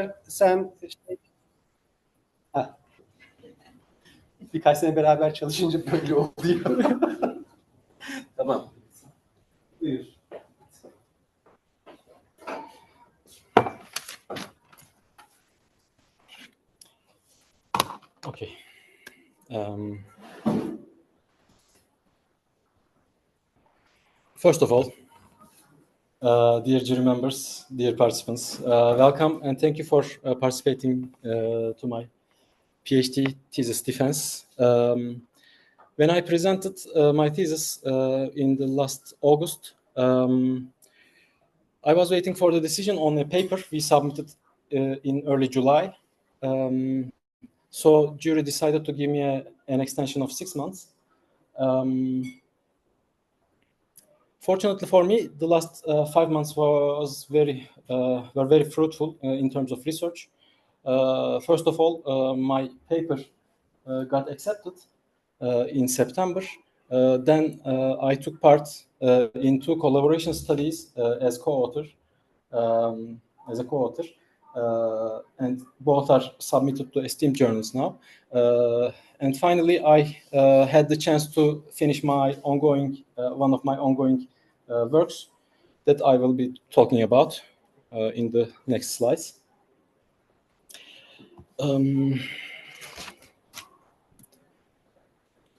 istersen birkaç sene beraber çalışınca böyle oluyor. Tamam. Buyur. Okay. First of all, dear jury members, dear participants, welcome and thank you for participating to my PhD thesis defense. When I presented my thesis in the last August, I was waiting for the decision on a paper we submitted in early July. So jury decided to give me an extension of 6 months. Fortunately for me, the last 5 months were very fruitful in terms of research. First of all, my paper got accepted in September. Then I took part in 2 collaboration studies as co-author, and both are submitted to esteemed journals now. And finally, I had the chance to finish my one of my ongoing works that I will be talking about in the next slides.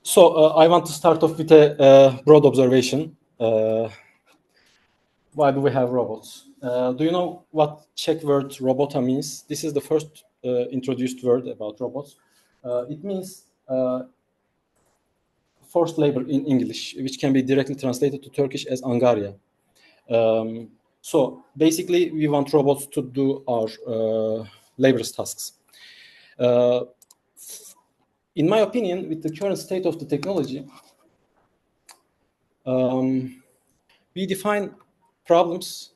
So I want to start off with a broad observation. Why do we have robots? Do you know what Czech word robota means? This is the first introduced word about robots. It means forced labor in English, which can be directly translated to Turkish as angarya. So basically, we want robots to do our laborious tasks. In my opinion, with the current state of the technology, we define problems.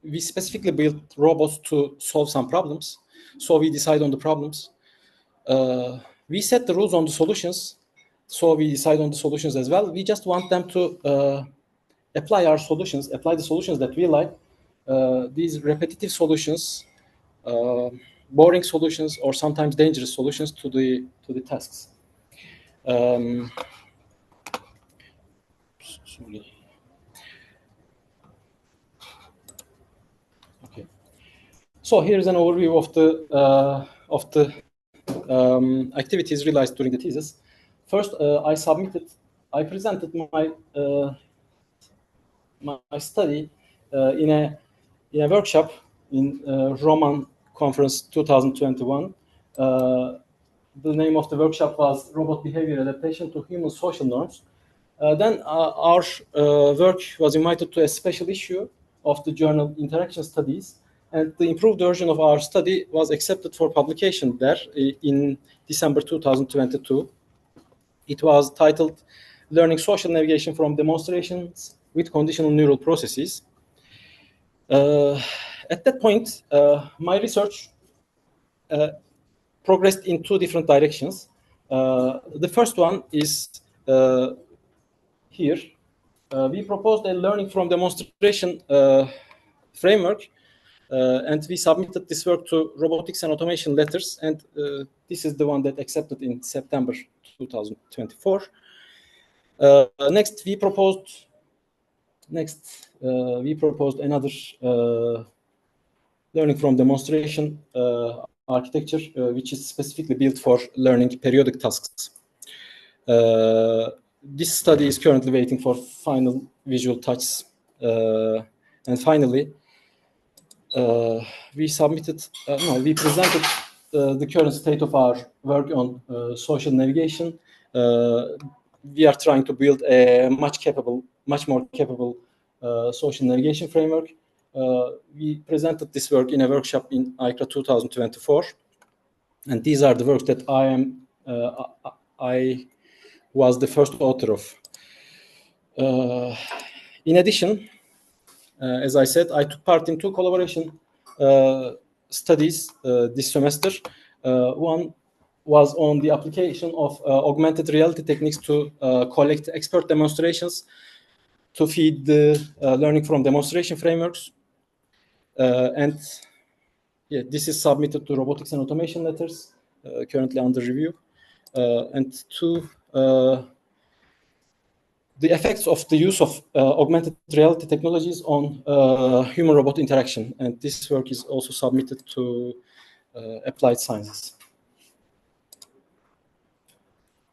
We specifically build robots to solve some problems. So we decide on the problems. We set the rules on the solutions. So we decide on the solutions as well. We just want them to apply the solutions that we like. These repetitive solutions, boring solutions, or sometimes dangerous solutions to the tasks. Okay. So here's an overview of the activities realized during the thesis. First, I presented my study in a workshop in Roman Conference 2021. The name of the workshop was Robot Behavior Adaptation to Human Social Norms. Then our work was invited to a special issue of the journal Interaction Studies, and the improved version of our study was accepted for publication there in December 2022. It was titled Learning Social Navigation from Demonstrations with Conditional Neural Processes. At that point, my research progressed in 2 different directions. The first one is here. We proposed a learning from demonstration framework, and we submitted this work to Robotics and Automation Letters, and this is the one that accepted in September 2024. Next, we proposed another learning from demonstration architecture, which is specifically built for learning periodic tasks. This study is currently waiting for final visual touches. And finally, we presented the current state of our work on social navigation. We are trying to build a much more capable social navigation framework. We presented this work in a workshop in ICRA 2024, and these are the works that I was the first author of. In addition, as I said, I took part in 2 collaboration studies this semester. One was on the application of augmented reality techniques to collect expert demonstrations to feed the learning from demonstration frameworks. And yeah, this is submitted to robotics and automation letters, currently under review. And two, the effects of the use of augmented reality technologies on human-robot interaction. And this work is also submitted to applied sciences.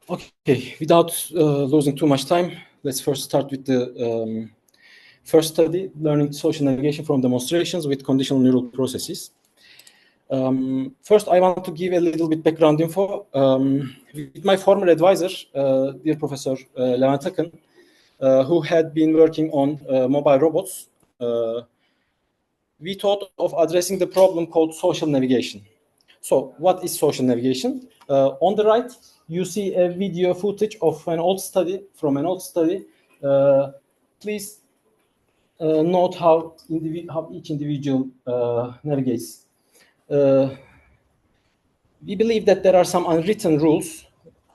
Okay, without losing too much time, let's first start with the first study, learning social navigation from demonstrations with conditional neural processes. First, I want to give a little bit background info. With my former advisor, dear Professor Levent Akın, who had been working on mobile robots, we thought of addressing the problem called social navigation. So what is social navigation? On the right, you see a video footage of an old study, from an old study. Please note how each individual navigates. We believe that there are some unwritten rules.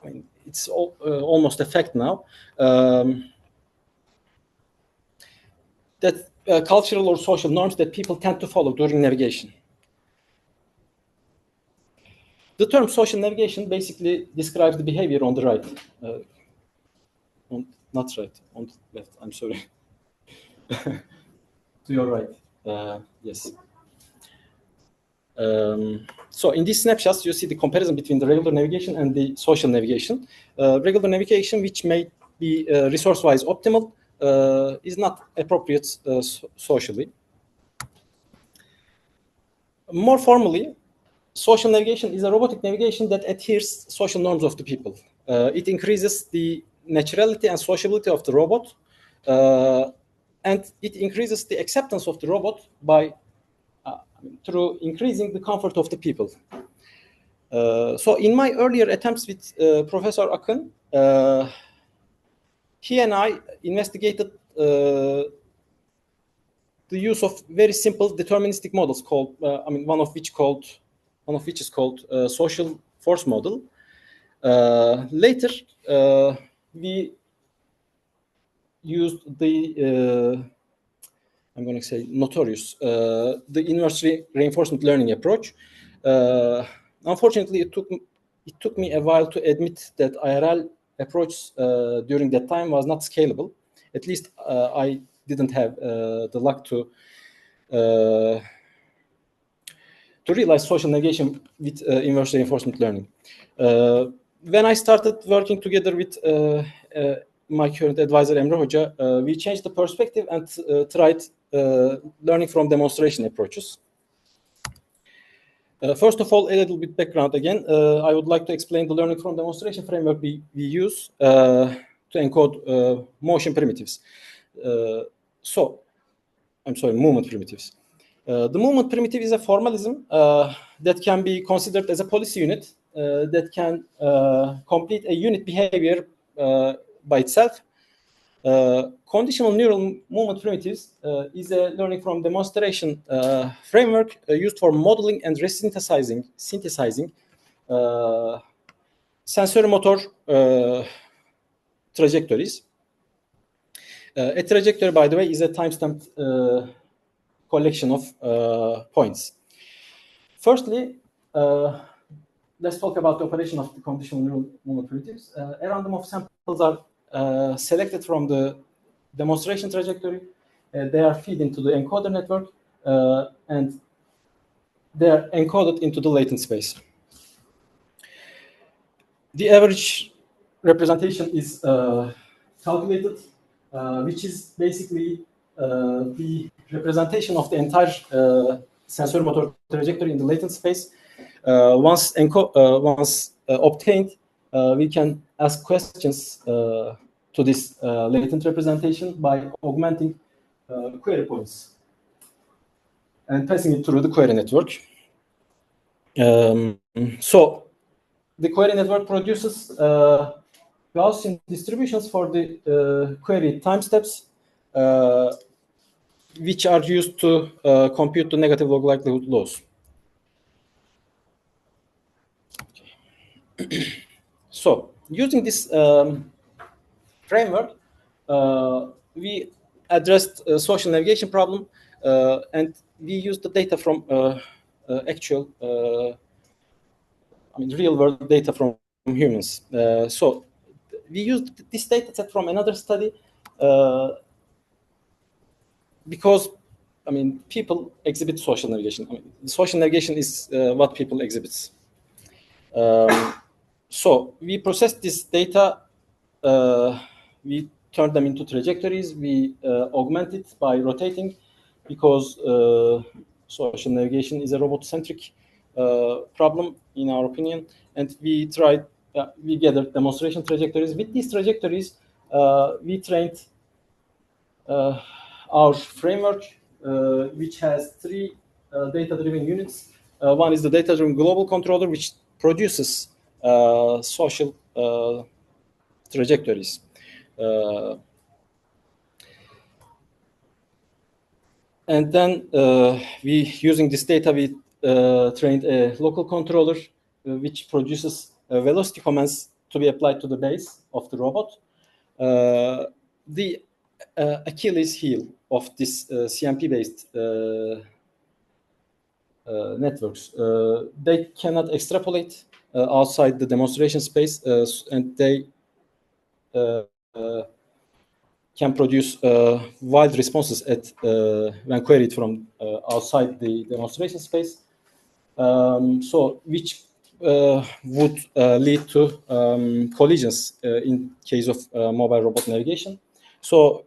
I mean, it's almost a fact now. That cultural or social norms that people tend to follow during navigation. The term social navigation basically describes the behavior on the right. Not right, on the left, I'm sorry. To your right, yes. So in these snapshots, you see the comparison between the regular navigation and the social navigation. Regular navigation, which may be resource-wise optimal, is not appropriate socially. More formally, social navigation is a robotic navigation that adheres social norms of the people. It increases the naturality and sociability of the robot, and it increases the acceptance of the robot by through increasing the comfort of the people. So in my earlier attempts with Professor Akın, he and I investigated the use of very simple deterministic models called, one of which is called social force model. Later, we used the I'm going to say notorious, the inverse reinforcement learning approach. Unfortunately, it took me a while to admit that IRL approach during that time was not scalable. At least I didn't have the luck to realize social navigation with inverse reinforcement learning. When I started working together with my current advisor, Emre Hoca, we changed the perspective and tried learning from demonstration approaches. First of all, a little bit background again. I would like to explain the learning from demonstration framework we use to encode motion primitives. Movement primitives. The movement primitive is a formalism that can be considered as a policy unit that can complete a unit behavior by itself. Conditional neural movement primitives is a learning from demonstration framework used for modeling and synthesizing sensory-motor trajectories. A trajectory, by the way, is a time-stamped collection of points. Firstly, let's talk about the operation of the conditional neural movement primitives. A random of samples are selected from the demonstration trajectory. They are fed into the encoder network, and they are encoded into the latent space. The average representation is calculated, which is basically the representation of the entire sensory motor trajectory in the latent space. Once obtained, we can ask questions to this latent representation by augmenting query points and passing it through the query network. So the query network produces Gaussian distributions for the query time steps, which are used to compute the negative log likelihood laws. So using this framework, we addressed a social navigation problem, and we used the data from actual, real-world data from humans. So we used this data set from another study because, people exhibit social navigation. Social navigation is what people exhibit. So we process this data, we turn them into trajectories, we augment it by rotating, because social navigation is a robot-centric problem, in our opinion, and we gather demonstration trajectories. With these trajectories, we trained our framework, which has three data-driven units. One is the data-driven global controller, which produces social trajectories. And then using this data, we trained a local controller, which produces velocity commands to be applied to the base of the robot. The Achilles heel of this CMP-based networks, they cannot extrapolate outside the demonstration space, and they can produce wild responses when queried from outside the demonstration space. So which would lead to collisions in case of mobile robot navigation. So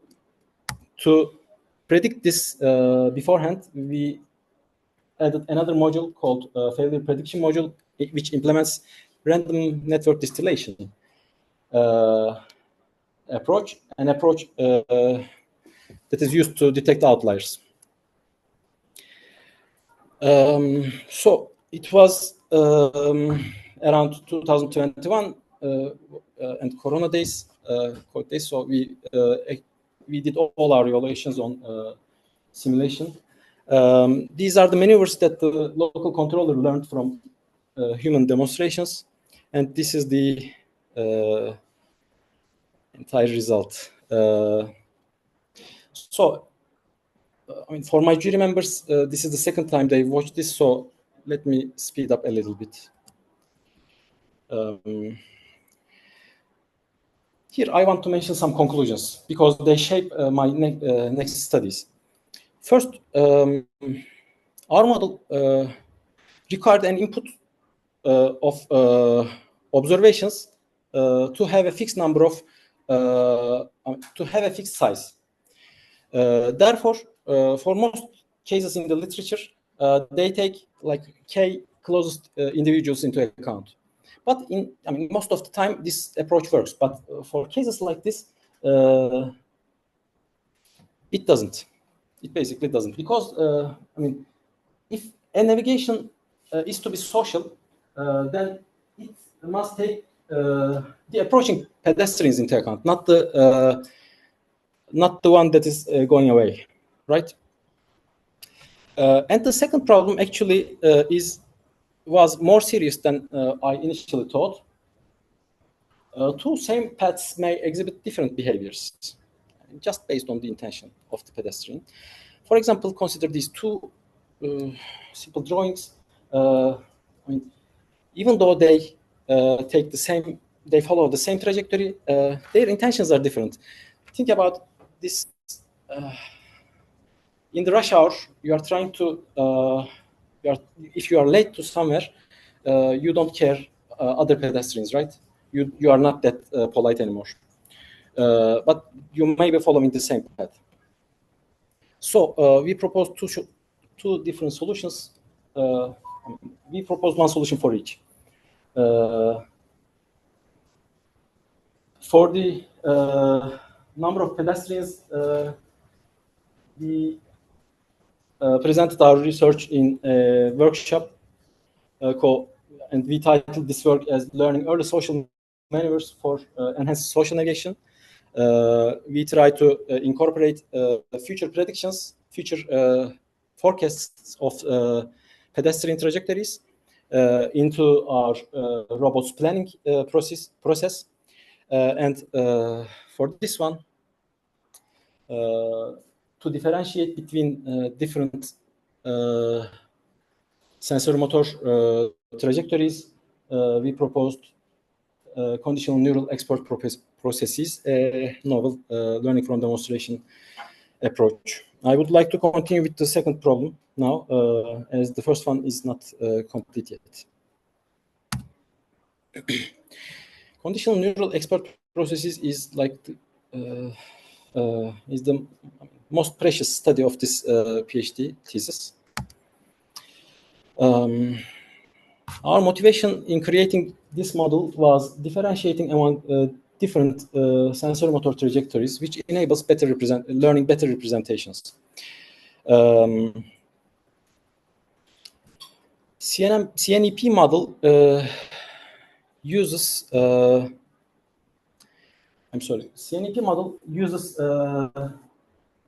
to predict this beforehand, we added another module called failure prediction module, which implements random network distillation approach, an approach that is used to detect outliers. So it was around 2021 and Corona days, COVID days. So we did all our evaluations on simulation. These are the maneuvers that the local controller learned from human demonstrations, and this is the entire result. So, for my jury members, this is the second time they watched this, so let me speed up a little bit. Here, I want to mention some conclusions because they shape my next studies. First, our model required an input of observations to have a fixed number of, to have a fixed size. Therefore, for most cases in the literature, they take like k closest individuals into account. But most of the time, this approach works. But for cases like this, it doesn't. It basically doesn't, because if a navigation is to be social, then it must take the approaching pedestrians into account, not the one that is going away, right? And the second problem actually was more serious than I initially thought. Two same paths may exhibit different behaviors, just based on the intention of the pedestrian. For example, consider these two simple drawings. Even though they they follow the same trajectory, their intentions are different. Think about this. In the rush hour, you are trying to, if you are late to somewhere, you don't care other pedestrians, right? You are not that polite anymore. But you may be following the same path. So we propose two different solutions. We propose one solution for each. For the number of pedestrians, we presented our research in a workshop, and we titled this work as Learning Early Social Maneuvers for Enhanced Social Navigation. We try to incorporate future predictions, future forecasts of pedestrian trajectories into our robots planning process. And for this one, to differentiate between different sensor motor trajectories, we proposed conditional neural expert processes, a novel learning from demonstration approach. I would like to continue with the second problem now, as the first one is not complete yet. Conditional neural expert processes is like is the most precious study of this PhD thesis. Our motivation in creating this model was differentiating among different sensor motor trajectories, which enables learning better representations. CNEP model uses CNEP model uses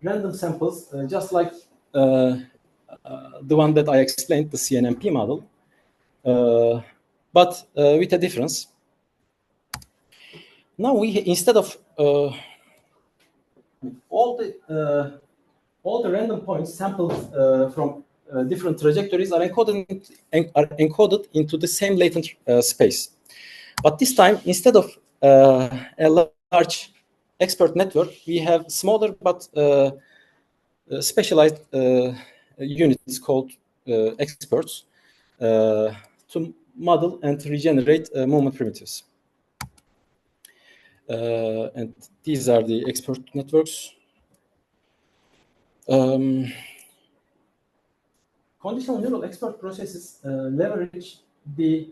random samples, just like the one that I explained, the CNMP model, but with a difference. Now instead of all the random points sampled from different trajectories are encoded into the same latent space. But this time, instead of a large expert network, we have smaller but specialized units called experts to model and regenerate movement primitives. And these are the expert networks. Conditional neural expert processes leverage the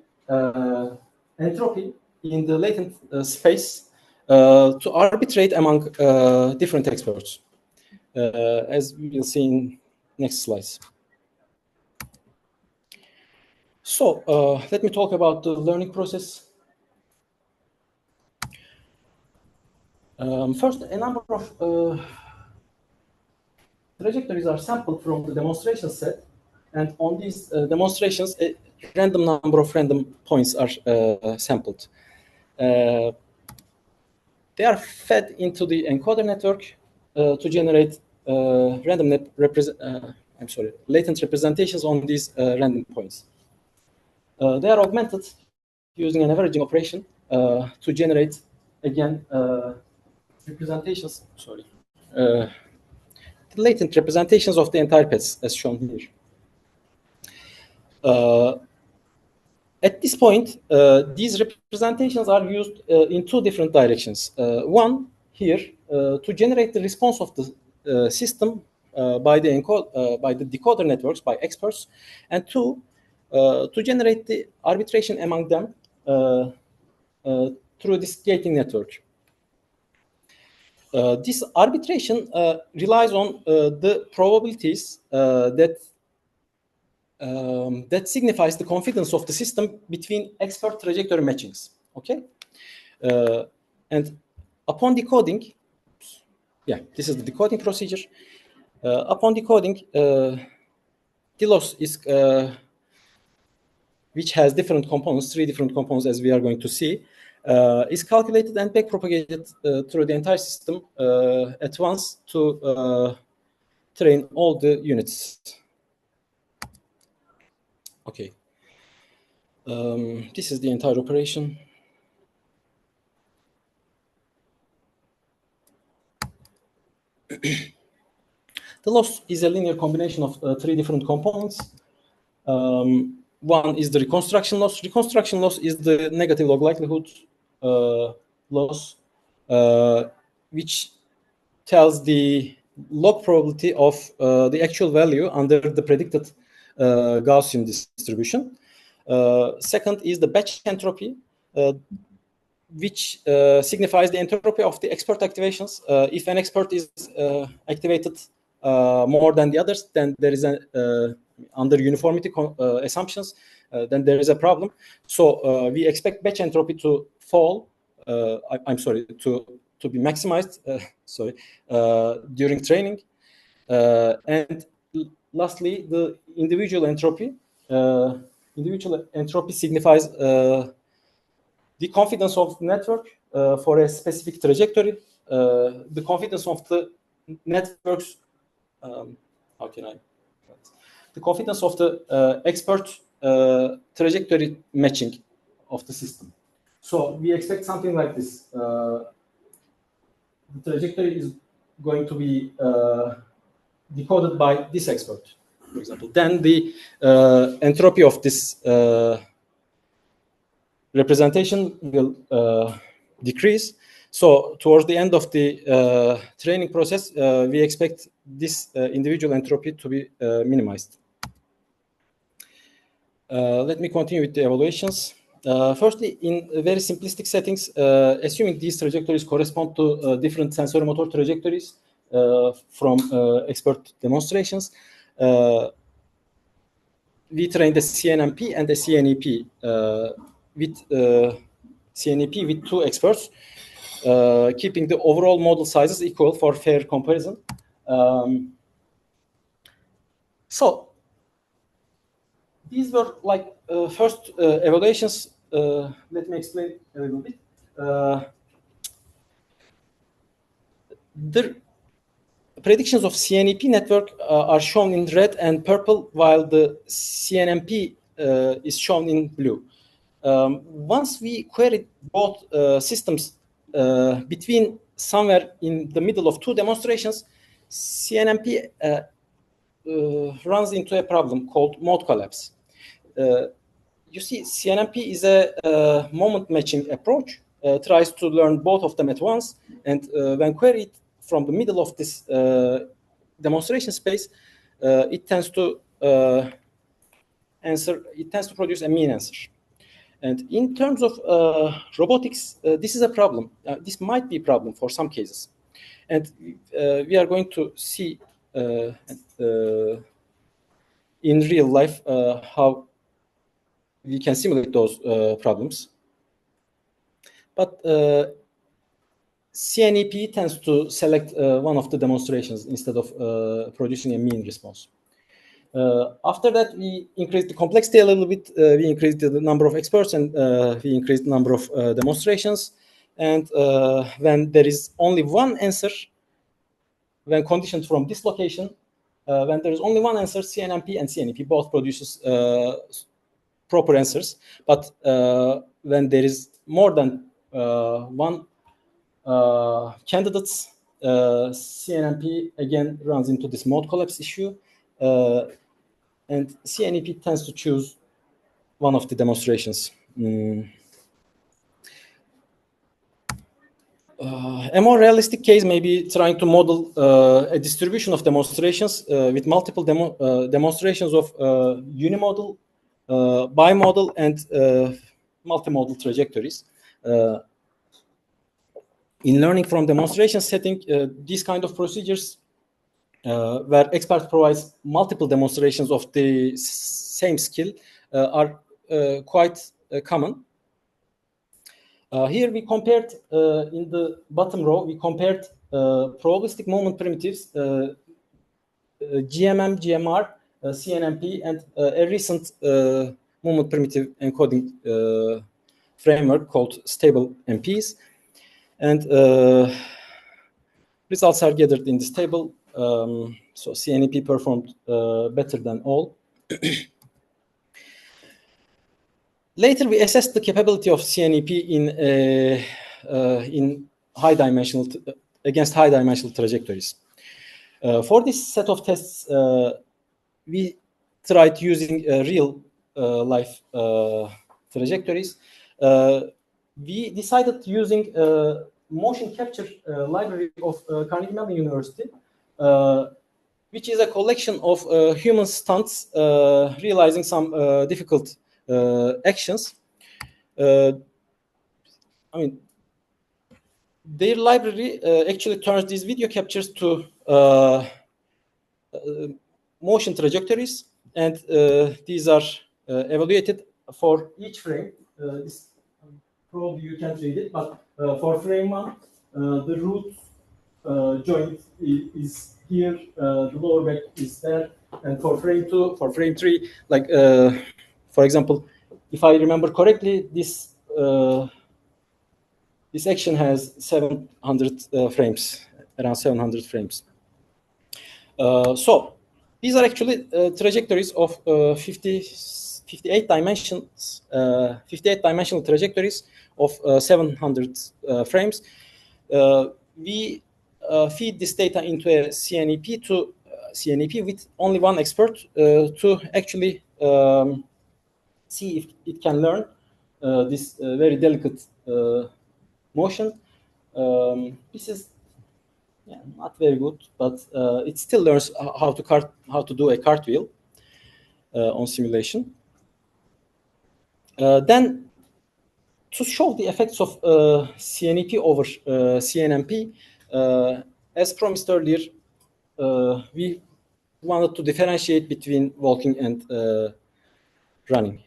entropy in the latent space to arbitrate among different experts, as we will see in next slides. So let me talk about the learning process. First, a number of trajectories are sampled from the demonstration set, and on these demonstrations, a random number of random points are sampled. They are fed into the encoder network to generate latent representations on these random points. They are augmented using an averaging operation to generate, again, representations. The latent representations of the entire pets, as shown here. At this point, these representations are used in two different directions. One, here, to generate the response of the system by the decoder networks, by experts, and two, to generate the arbitration among them through this gating network. This arbitration relies on the probabilities that signifies the confidence of the system between expert trajectory matchings. Okay, and upon decoding, this is the decoding procedure. Upon decoding, the loss is which has different components, 3 different components, as we are going to see, is calculated and backpropagated through the entire system at once to train all the units. Okay. This is the entire operation. The loss is a linear combination of 3 different components. One is the reconstruction loss. Reconstruction loss is the negative log likelihood loss, which tells the log probability of the actual value under the predicted Gaussian distribution. Second is the batch entropy, which signifies the entropy of the expert activations. If an expert is activated more than the others, then there is a under uniformity assumptions, then there is a problem. So we expect batch entropy to fall. To be maximized. During training, and lastly, the individual entropy. Individual entropy signifies the confidence of the network for a specific trajectory. The confidence of the networks. How can I? the confidence of the expert trajectory matching of the system. So we expect something like this. The trajectory is going to be decoded by this expert, for example. Then the entropy of this representation will decrease. So towards the end of the training process, we expect this individual entropy to be minimized. Let me continue with the evaluations. Firstly, in very simplistic settings, assuming these trajectories correspond to different sensorimotor trajectories from expert demonstrations, we trained a CNMP and a CNEP with CNEP with two experts, keeping the overall model sizes equal for fair comparison. So these were like first evaluations. Let me explain a little bit. The predictions of CNEP network are shown in red and purple, while the CNMP is shown in blue. Once we queried both systems between somewhere in the middle of two demonstrations, CNMP runs into a problem called mode collapse. You see, CNMP is a moment matching approach, tries to learn both of them at once, and when queried from the middle of this demonstration space, it tends to produce a mean answer. And in terms of robotics, this is a problem. This might be a problem for some cases. And we are going to see in real life how we can simulate those problems. But CNEP tends to select one of the demonstrations instead of producing a mean response. After that, we increased the complexity a little bit. We increased the number of experts, and we increased the number of demonstrations. And when there is only one answer, when conditioned from this location, when there is only one answer, CNMP and CNEP both produces proper answers. But when there is more than one candidates, CNMP again runs into this mode collapse issue. And CNEP tends to choose one of the demonstrations. A more realistic case may be trying to model a distribution of demonstrations with multiple demonstrations of unimodal, bimodal, and multimodal trajectories. In learning from demonstration setting, these kind of procedures where expert provides multiple demonstrations of the same skill are quite common. Here we compared, in the bottom row, we compared probabilistic moment primitives, GMM, GMR, CNMP, and a recent moment primitive encoding framework called stable MPs. And results are gathered in this table. So CNEP performed better than all. Later, we assessed the capability of CNEP in high-dimensional against high-dimensional trajectories. For this set of tests, we tried using real-life trajectories. We decided using motion capture library of Carnegie Mellon University, which is a collection of human stunts realizing some difficult actions. I mean, their library actually turns these video captures to motion trajectories, and these are evaluated for each frame. This, probably you can't read it, but for frame 1, the root joint is here, the lower back is there, and for frame 2, for frame 3, like for example, if I remember correctly, this action has 700 frames, around 700 frames. So These are actually trajectories of 58 dimensions, 58 dimensional trajectories of 700 frames. We feed this data into a CNEP with only one expert to actually see if it can learn this very delicate motion. This is not very good, but it still learns how to do a cartwheel on simulation. Then, to show the effects of CNEP over CNMP, as promised earlier, we wanted to differentiate between walking and running.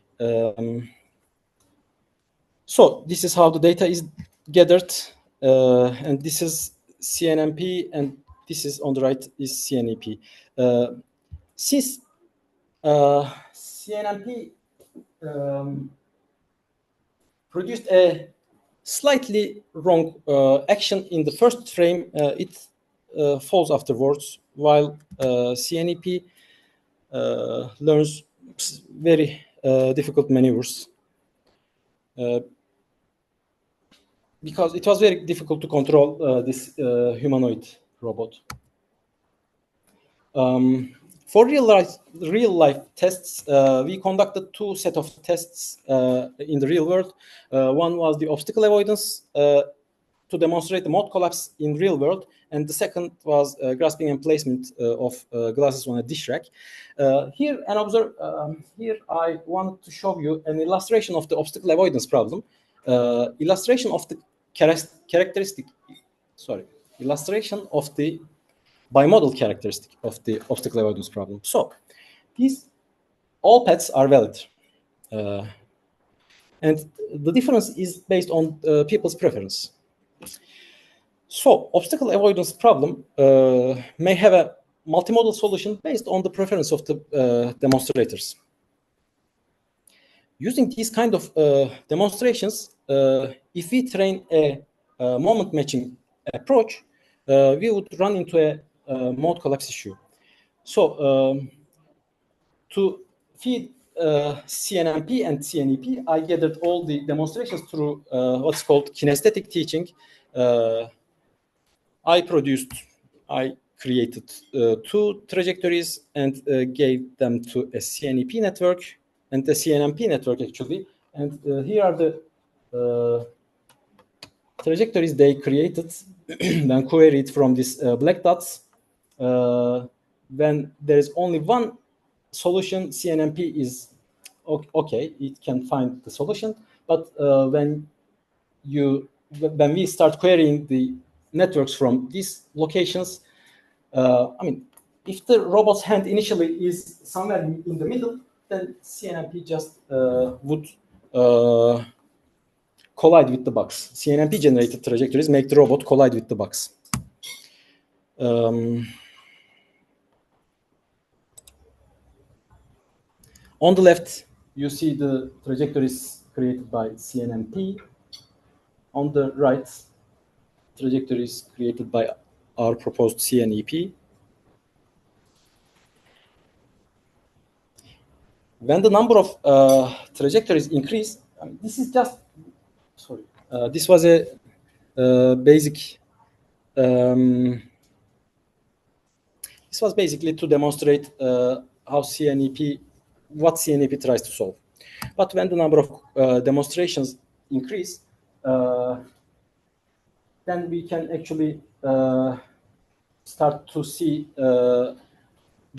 So this is how the data is gathered, and this is CNMP, and this is on the right is CNEP. Since CNMP produced a slightly wrong action in the first frame, it falls afterwards, while CNEP learns very difficult maneuvers. Because it was very difficult to control this humanoid robot. For real life tests, we conducted two sets of tests in the real world. One was the obstacle avoidance to demonstrate the mode collapse in real world, and the second was grasping and placement of glasses on a dish rack. Here I wanted to show you an illustration of the obstacle avoidance problem. Illustration of the illustration of the bimodal characteristic of the obstacle avoidance problem. So these all paths are valid, and the difference is based on people's preference. So obstacle avoidance problem may have a multimodal solution based on the preference of the demonstrators. Using these kind of demonstrations, if we train a moment matching approach, we would run into a mode collapse issue. So to feed CNMP and CNEP, I gathered all the demonstrations through what's called kinesthetic teaching. I created two trajectories and gave them to a CNEP network and the CNMP network actually. And here are the trajectories they created when queried from these black dots. When there is only one solution, CNMP is okay, it can find the solution. But when we start querying the networks from these locations, I mean, if the robot's hand initially is somewhere in the middle, then CNMP just would collide with the box. CNMP generated trajectories make the robot collide with the box. On the left, you see the trajectories created by CNMP. On the right, trajectories created by our proposed CNEP. When the number of trajectories increase, this is just, sorry, this was a basic, this was basically to demonstrate how what CNEP tries to solve. But when the number of demonstrations increase, then we can actually start to see the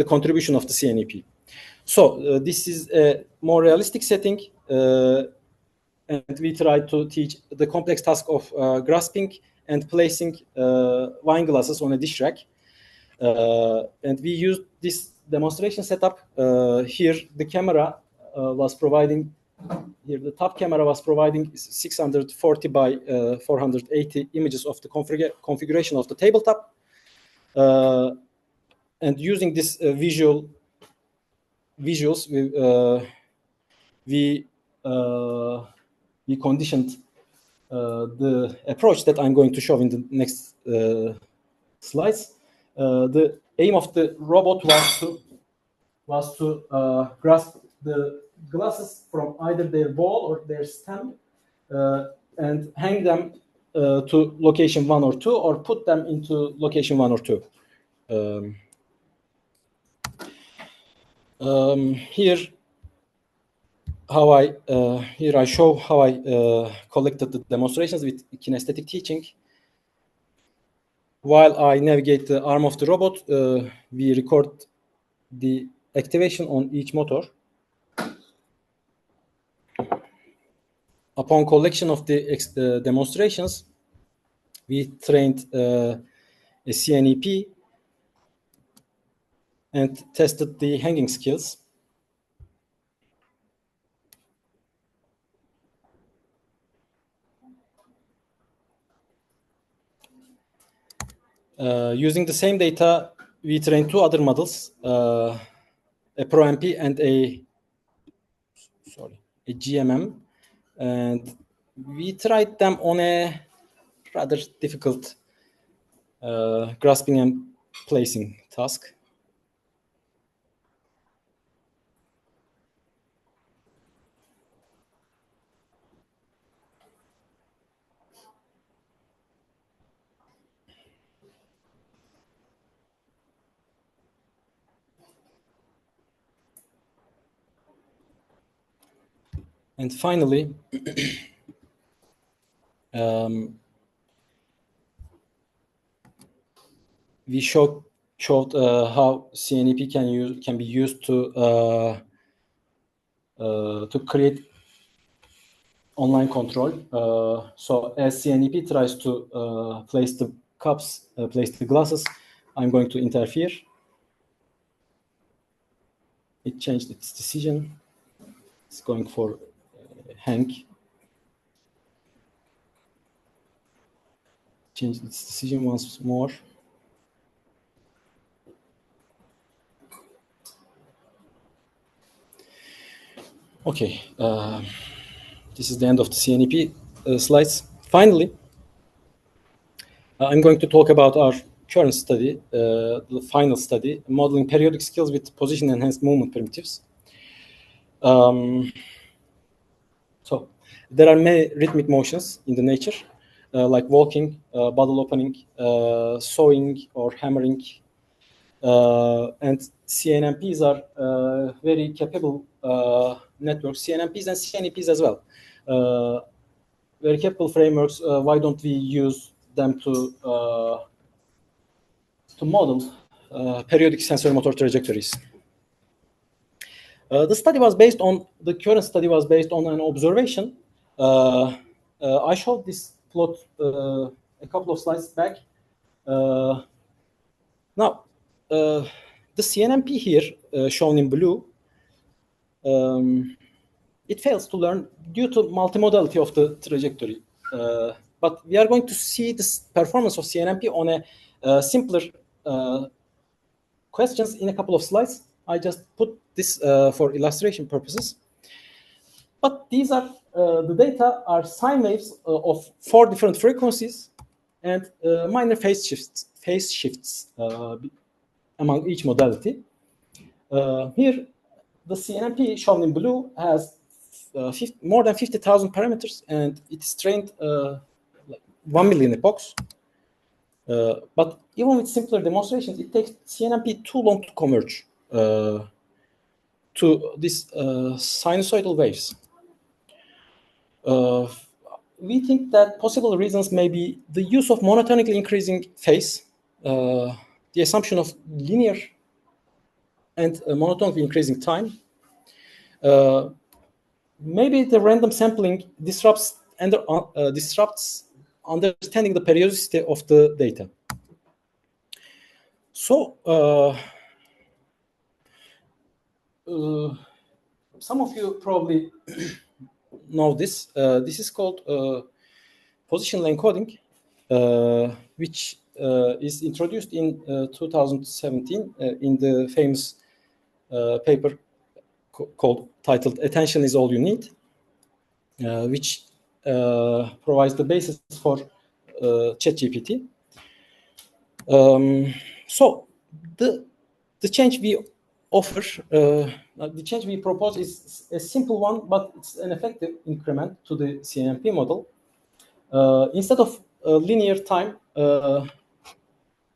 contribution of the CNEP. So this is a more realistic setting, and we try to teach the complex task of grasping and placing wine glasses on a dish rack. And we used this demonstration setup. Here, the camera was providing. Here, the top camera was providing 640 by 480 images of the configuration of the tabletop. And using this visuals, we conditioned the approach that I'm going to show in the next slides. The aim of the robot was to was to grasp the glasses from either their ball or their stem and hang them to location 1 or 2, or put them into location 1 or 2. Here I show how I collected the demonstrations with kinesthetic teaching. While I navigate the arm of the robot, we record the activation on each motor. Upon collection of the demonstrations, we trained a CNEP and tested the hanging skills. Using the same data, we trained 2 other models, a ProMP and a GMM, and we tried them on a rather difficult grasping and placing task. And finally, we showed how CNEP can be used to create online control. So as CNEP tries to place the cups, place the glasses, I'm going to interfere. It changed its decision. It's going for hang. Changed its decision once more. Okay, this is the end of the CNEP slides. Finally, I'm going to talk about our current study, the final study, modeling periodic skills with position-enhanced movement primitives. So there are many rhythmic motions in the nature, like walking, bottle opening, sewing, or hammering. And CNMPs are very capable networks, CNMPs and CNEPs as well. Very capable frameworks. Why don't we use them to model periodic sensory motor trajectories? The current study was based on an observation. I showed this plot a couple of slides back. Now, the CNMP here, shown in blue, it fails to learn due to multimodality of the trajectory. But we are going to see this performance of CNMP on a simpler questions in a couple of slides. I just put this for illustration purposes. But these are the data are sine waves of 4 different frequencies and minor phase shifts among each modality. Here, the CNMP shown in blue has more than 50,000 parameters, and it's trained like 1 million epochs. But even with simpler demonstrations, it takes CNMP too long to converge to these sinusoidal waves. We think that possible reasons may be the use of monotonically increasing phase, the assumption of linear and monotonically increasing time. Maybe the random sampling disrupts understanding the periodicity of the data. So, some of you probably know this. This is called positional encoding, which is introduced in 2017 in the famous paper titled "Attention is All You Need," which provides the basis for ChatGPT. So the change we offer, the change we propose is a simple one, but it's an effective increment to the CNNP model. Instead of linear time,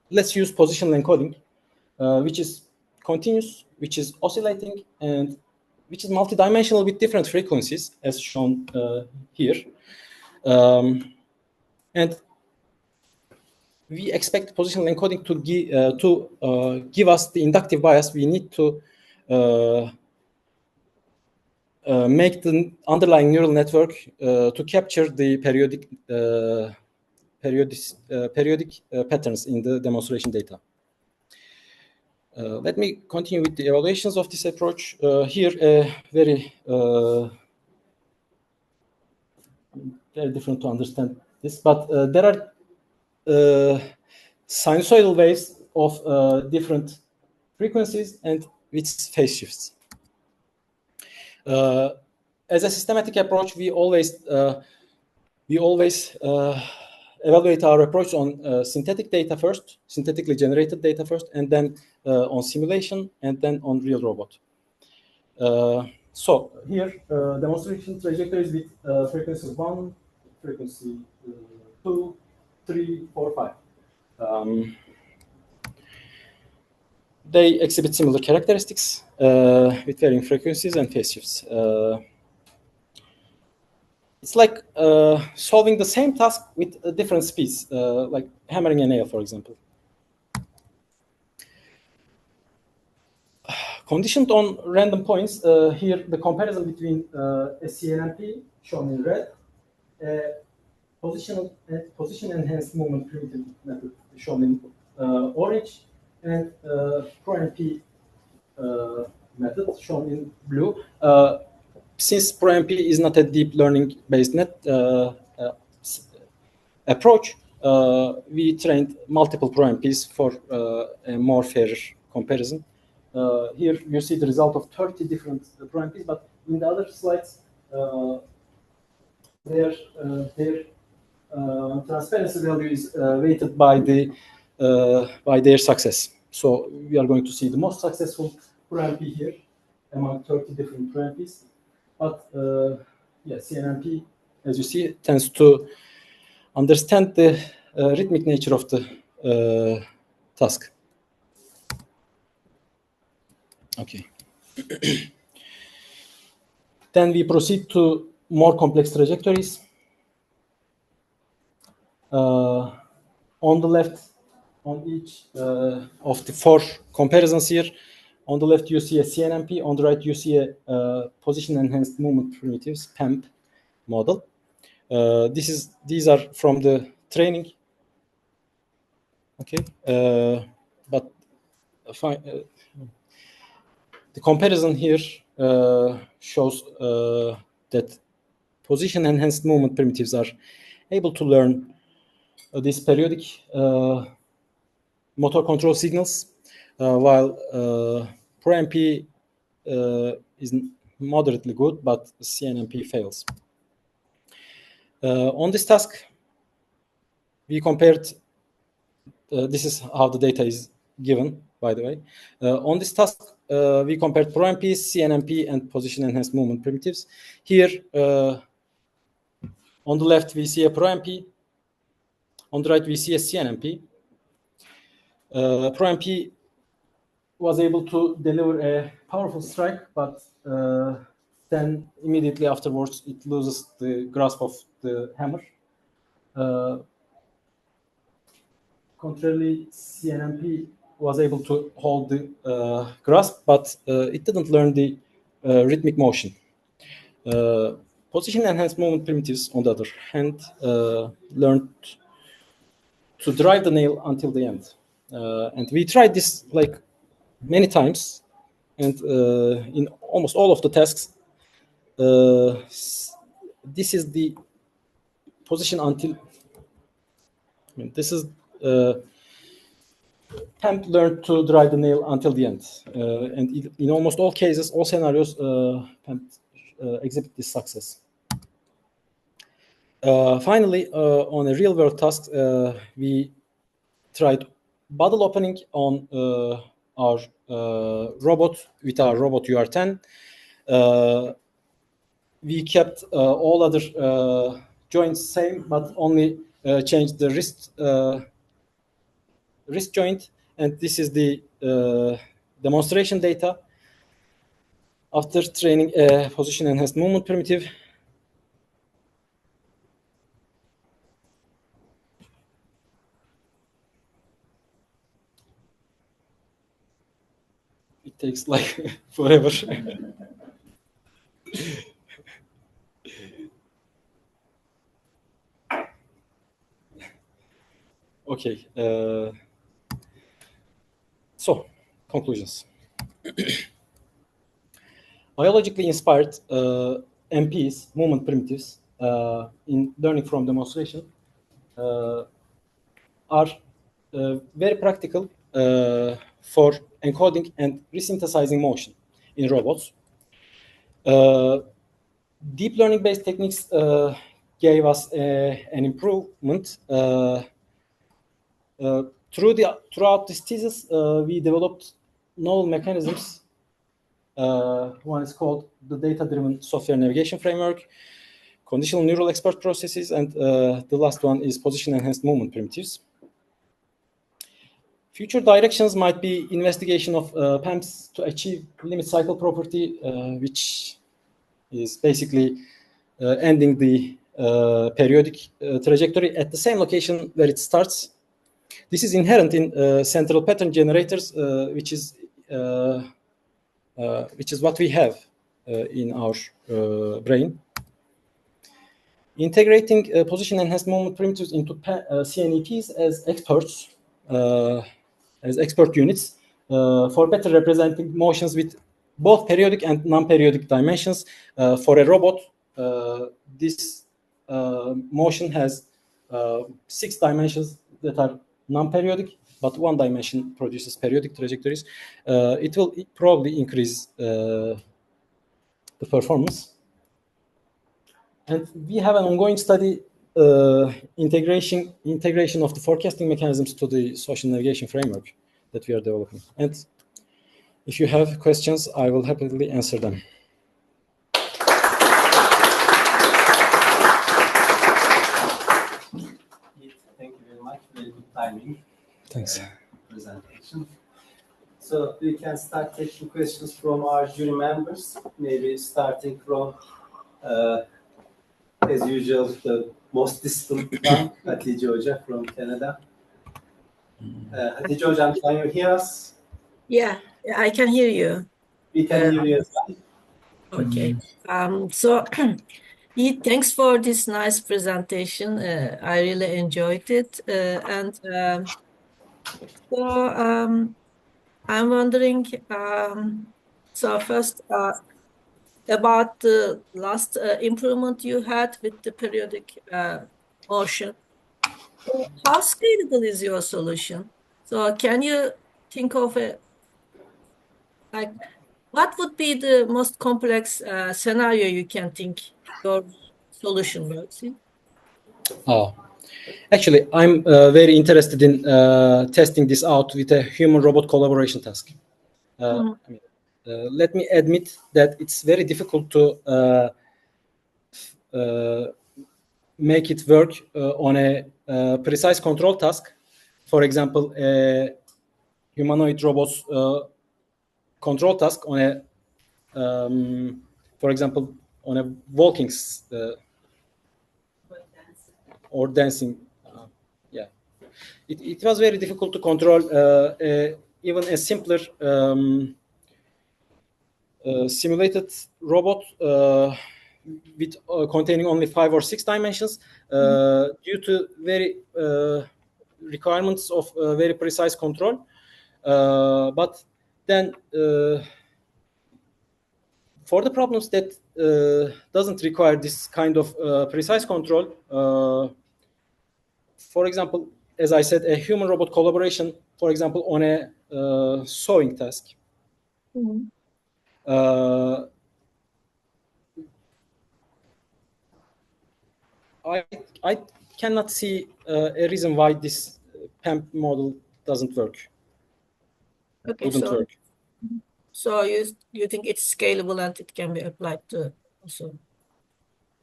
let's use positional encoding, which is continuous, which is oscillating, and which is multidimensional with different frequencies, as shown here. And we expect positional encoding to give us the inductive bias we need to make the underlying neural network to capture the periodic patterns in the demonstration data. Let me continue with the evaluations of this approach. Here, very different to understand this, but there are sinusoidal waves of different frequencies and with phase shifts. As a systematic approach, we always evaluate our approach on synthetic data first, synthetically generated data first, and then on simulation, and then on real robot. So here, demonstration trajectories with frequency 1, frequency 2, 3, 4, 5. They exhibit similar characteristics with varying frequencies and phase shifts. It's like solving the same task with different speeds, like hammering a nail, for example. Conditioned on random points, here the comparison between a CNNP shown in red, position enhanced movement primitive method shown in orange, and ProNP method shown in blue. Since ProNP is not a deep learning based approach, we trained multiple ProNPs for a more fair comparison. Here you see the result of 30 different ProNPs, but in the other slides, their transparency value is weighted by their success. So we are going to see the most successful ProNP here among 30 different ProNPs. But yeah, CNNP, as you see, tends to understand the rhythmic nature of the task. Okay. Then we proceed to more complex trajectories. On the left, on each of the 4 comparisons here, on the left you see a CNNP, on the right you see a position enhanced movement primitives PEMP model. These are from the training. Okay, but the comparison here shows that position enhanced movement primitives are able to learn these periodic motor control signals, while ProNP is moderately good, but CNNP fails. On this task, we compared, this is how the data is given, by the way. On this task, we compared ProNP, CNNP, and position enhanced movement primitives. Here, on the left, we see a ProNP. On the right, we see a CNNP. ProNP was able to deliver a powerful strike, but then immediately afterwards, it loses the grasp of the hammer. Contrarily, CNNP was able to hold the grasp, but it didn't learn the rhythmic motion. Position enhanced movement primitives, on the other hand, learned to drive the nail until the end. And we tried this like many times, and in almost all of the tasks, this is the position until. This is PEMP learned to drive the nail until the end, and in almost all cases, all scenarios, PEMP exhibit this success. Finally, on a real-world task, we tried bottle opening on our robot with our robot UR10. We kept all other joints same, but only changed the wrist joint. And this is the demonstration data after training a position enhanced movement primitive. It takes like forever. Okay. So, conclusions. Biologically inspired MPs, movement primitives, in learning from demonstration are very practical for encoding and resynthesizing motion in robots. Deep learning-based techniques gave us an improvement. Throughout this thesis, we developed novel mechanisms. One is called the data-driven software navigation framework, conditional neural expert processes, and the last one is position-enhanced movement primitives. Future directions might be investigation of PAMs to achieve limit cycle property, which is basically ending the periodic trajectory at the same location where it starts. This is inherent in central pattern generators, which is what we have in our brain. Integrating position-enhanced movement primitives into CNEPs as experts, as expert units, for better representing motions with both periodic and non-periodic dimensions. For a robot, this motion has 6 dimensions that are non-periodic, but 1 dimension produces periodic trajectories. It will probably increase the performance. And we have an ongoing study integration of the forecasting mechanisms to the social navigation framework that we are developing. And if you have questions, I will happily answer them. Thank you very much. Very good timing. Thanks. Presentation. So we can start taking questions from our jury members, maybe starting from, as usual, the most distant one, Hatice Hoca from Canada. Hatice Hoca, can you hear us? Yeah, I can hear you. We can hear you as well. Okay. So, thanks for this nice presentation. I really enjoyed it. I'm wondering, so first, about the last improvement you had with the periodic motion. How scalable is your solution? So can you think of what would be the most complex scenario you can think your solution works in? Actually, I'm very interested in testing this out with a human-robot collaboration task. Let me admit that it's very difficult to make it work on a precise control task. For example, a humanoid robot's control task on a, for example, on a walking or dancing. Yeah, it was very difficult to control even a simpler simulated robot with containing only 5 or 6 dimensions due to very requirements of very precise control. But then for the problems that doesn't require this kind of precise control, for example, as I said, a human-robot collaboration, for example, on a sewing task. I cannot see a reason why this PAMP model doesn't work. Okay, wouldn't work. So you think it's scalable and it can be applied to also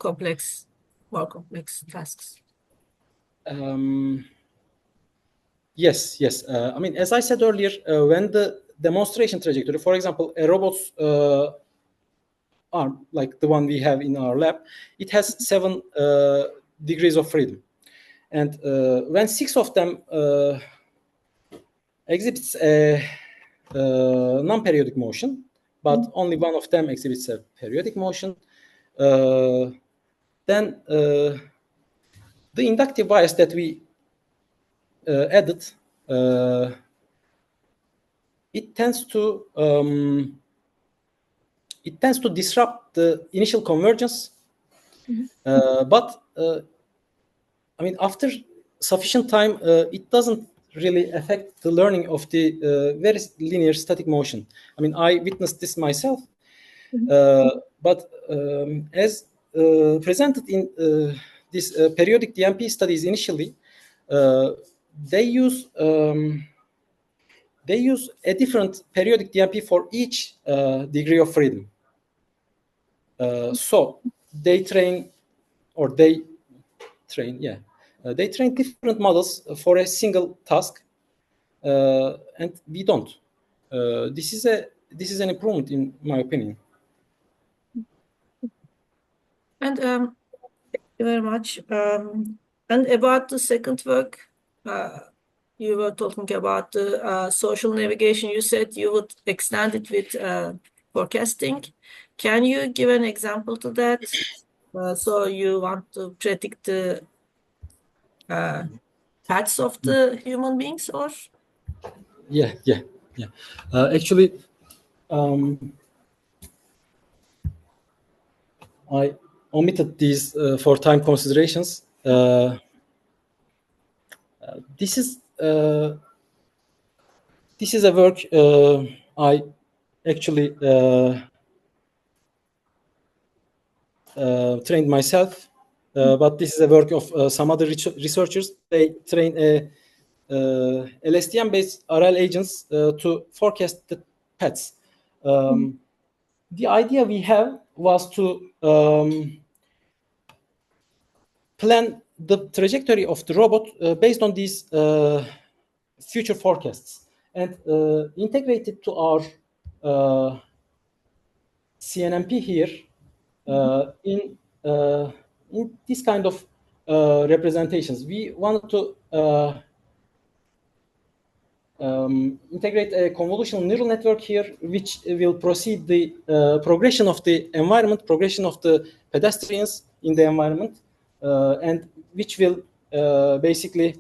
more complex tasks? Yes. I mean, as I said earlier, when the demonstration trajectory, for example, a robot's arm, like the one we have in our lab, it has 7 degrees of freedom. And when 6 of them exhibits a non-periodic motion, but only one of them exhibits a periodic motion, then the inductive bias that we added, it tends to disrupt the initial convergence, but I mean, after sufficient time, it doesn't really affect the learning of the very linear static motion. I mean, I witnessed this myself, but as presented in these periodic DMP studies initially, they use a different periodic DMP for each degree of freedom. So they train different models for a single task, and we don't. This is an improvement in my opinion. And thank you very much. And about the second work, you were talking about the social navigation. You said you would extend it with forecasting. Can you give an example to that? So you want to predict the paths of the human beings, or? Yeah. Actually, I omitted these for time considerations. This is a work I actually trained myself, but this is a work of some other researchers. They train LSTM-based RL agents to forecast the paths. The idea we have was to plan the trajectory of the robot based on these future forecasts and integrate it to our CNMP here in this kind of representations. We wanted to integrate a convolutional neural network here, which will proceed the progression of the environment, progression of the pedestrians in the environment, and which will basically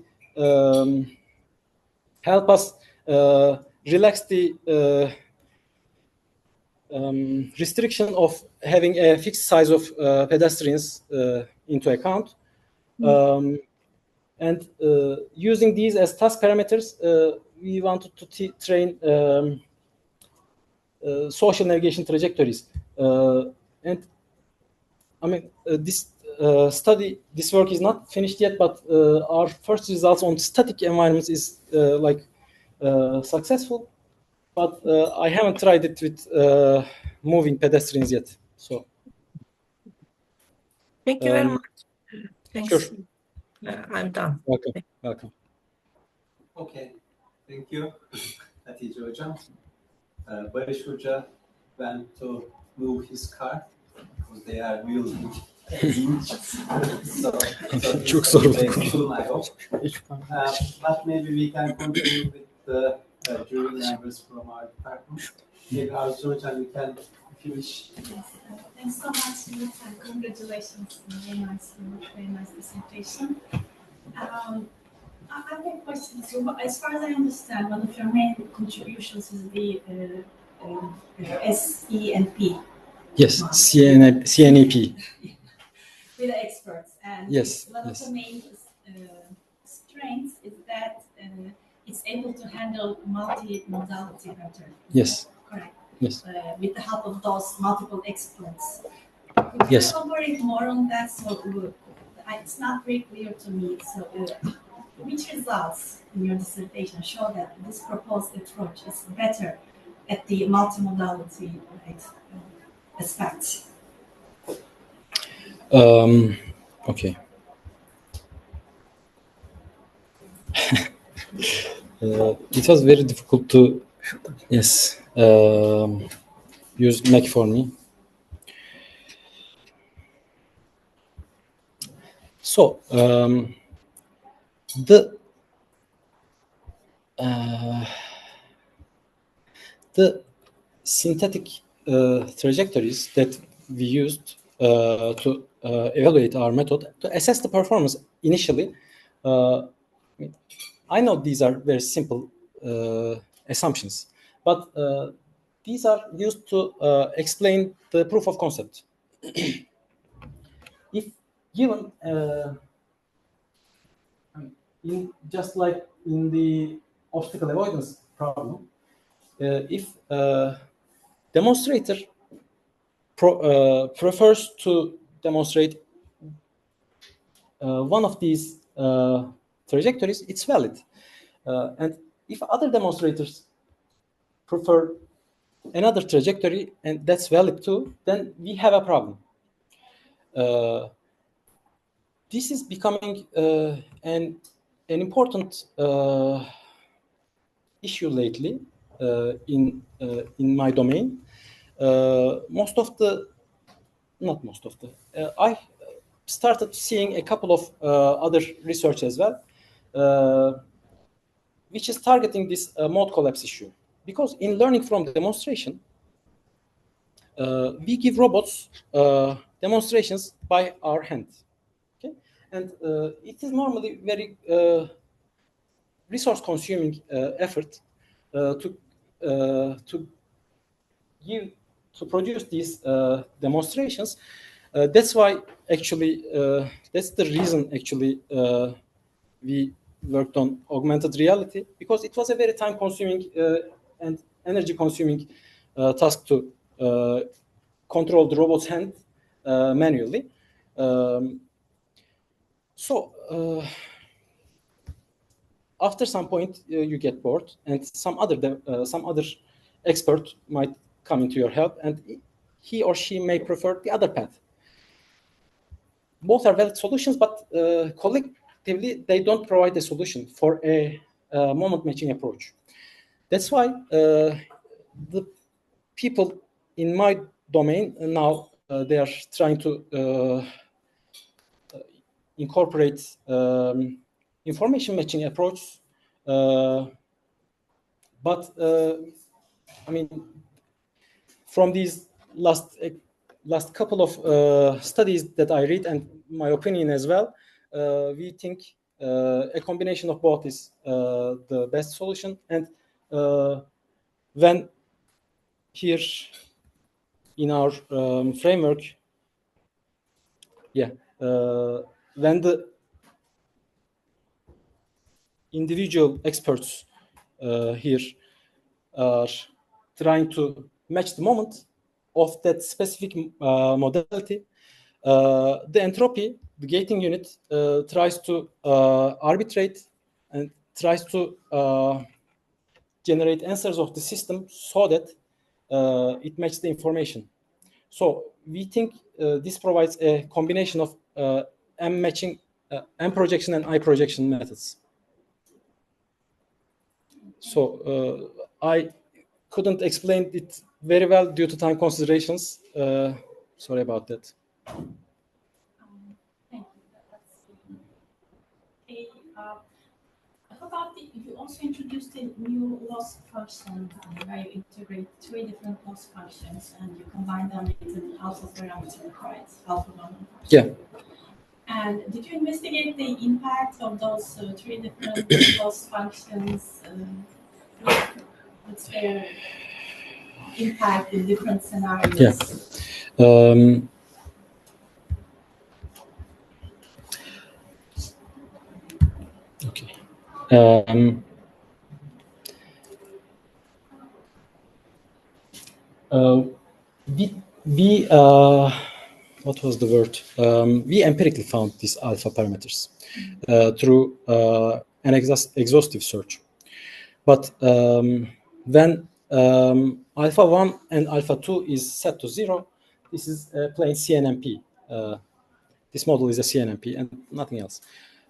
help us relax the restriction of having a fixed size of pedestrians into account. And using these as task parameters, we wanted to train social navigation trajectories. And I mean, this work is not finished yet, but our first results on static environments is successful. But I haven't tried it with moving pedestrians yet. So thank you very much. Thanks. Sure. I'm done. Welcome. Okay, thank you, Hatice Hocam. Barış Hoca went to move his car because they are wheeling. Çok zor. I hope. But maybe we can continue with the jury members from our department. Maybe Arzu Hocam, you can, if you wish. Yes, thanks so much, Yigit, and congratulations. Very nice presentation. I have a question. So, as far as I understand, one of your main contributions is the SENP. Yes, CNAP. With the experts. And yes, one of the main strengths is that it's able to handle multi-modality better. Yes. Correct. Yes. With the help of those multiple experts. Could you elaborate more on that? So it's not very clear to me. So which results in your dissertation show that this proposed approach is better at the multimodality, right, aspect? Okay. It was very difficult to, yes, use Mac for me. So the synthetic trajectories that we used to evaluate our method to assess the performance initially. I know these are very simple assumptions, but these are used to explain the proof of concept. If given, just like in the obstacle avoidance problem, if demonstrator prefers to demonstrate one of these trajectories, it's valid. And if other demonstrators prefer another trajectory and that's valid too, then we have a problem. This is becoming an important issue lately in my domain. I started seeing a couple of other research as well, which is targeting this mode collapse issue. Because in learning from demonstration, we give robots demonstrations by our hand. Okay? And it is normally very resource-consuming effort to produce these demonstrations. That's why actually that's the reason actually we worked on augmented reality, because it was a very time-consuming and energy-consuming task to control the robot's hand manually. After some point, you get bored, and some other expert might come into your help, and he or she may prefer the other path. Both are valid solutions, but collectively they don't provide a solution for a moment matching approach. That's why the people in my domain now they are trying to incorporate information matching approach, but I mean, from these last couple of studies that I read and my opinion as well, we think a combination of both is the best solution. And when here in our framework, when the individual experts here are trying to match the moment of that specific modality, the entropy, the gating unit, tries to arbitrate and tries to generate answers of the system so that it matches the information. So we think this provides a combination of M matching, M projection and I projection methods. So I couldn't explain it very well due to time considerations. Sorry about that. Thank you. How about you also introduced a new loss function where you integrate 3 different loss functions and you combine them into the alpha parameter, right? Alpha 1 function. Yeah. And did you investigate the impact of those 3 different loss functions? What's their impact in different scenarios? Yeah. Okay. What was the word? We empirically found these alpha parameters through an exhaustive search. But when alpha 1 and alpha 2 is set to 0, this is a plain CNMP. This model is a CNMP and nothing else.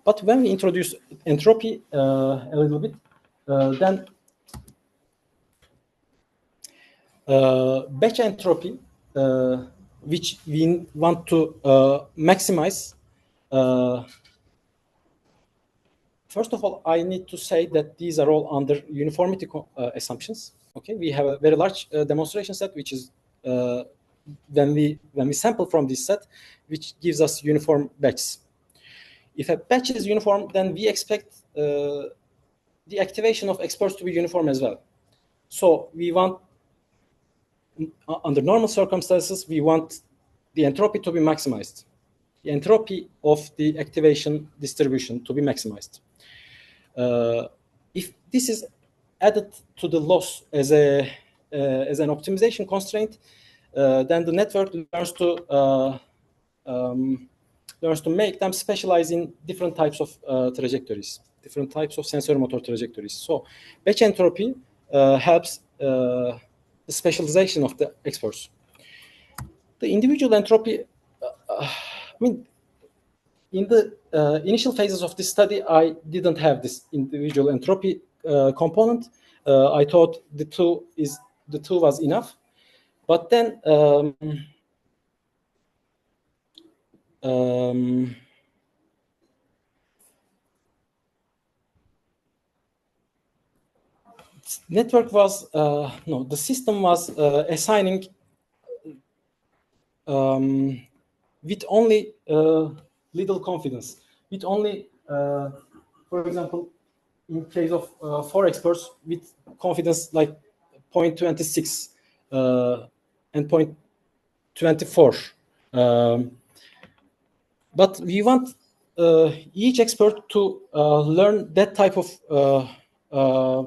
But when we introduce entropy a little bit, then batch entropy, which we want to maximize. First of all, I need to say that these are all under uniformity assumptions. Okay, we have a very large demonstration set, which is when we sample from this set, which gives us uniform batches. If a batch is uniform, then we expect the activation of experts to be uniform as well. So we want, under normal circumstances, we want the entropy to be maximized, the entropy of the activation distribution to be maximized. If this is added to the loss as an optimization constraint, then the network learns to make them specialize in different types of trajectories, different types of sensory-motor trajectories. So batch entropy helps the specialization of the experts. The individual entropy, I mean, in the initial phases of this study, I didn't have this individual entropy component. I thought the two was enough, but then network was no, the system was assigning with only little confidence, with only, for example, in case of 4 experts, with confidence like 0.26 and 0.24. But we want each expert to learn that type of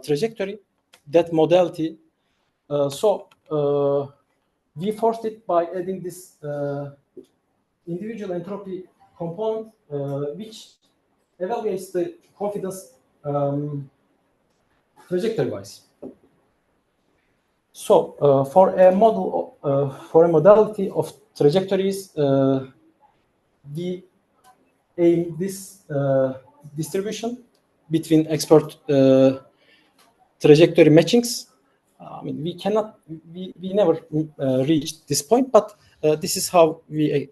trajectory, that modality. So we forced it by adding this individual entropy component, which evaluates the confidence trajectory-wise. So for a model, for a modality of trajectories, we aim this distribution between expert trajectory matchings. I mean, we never reached this point, but this is how we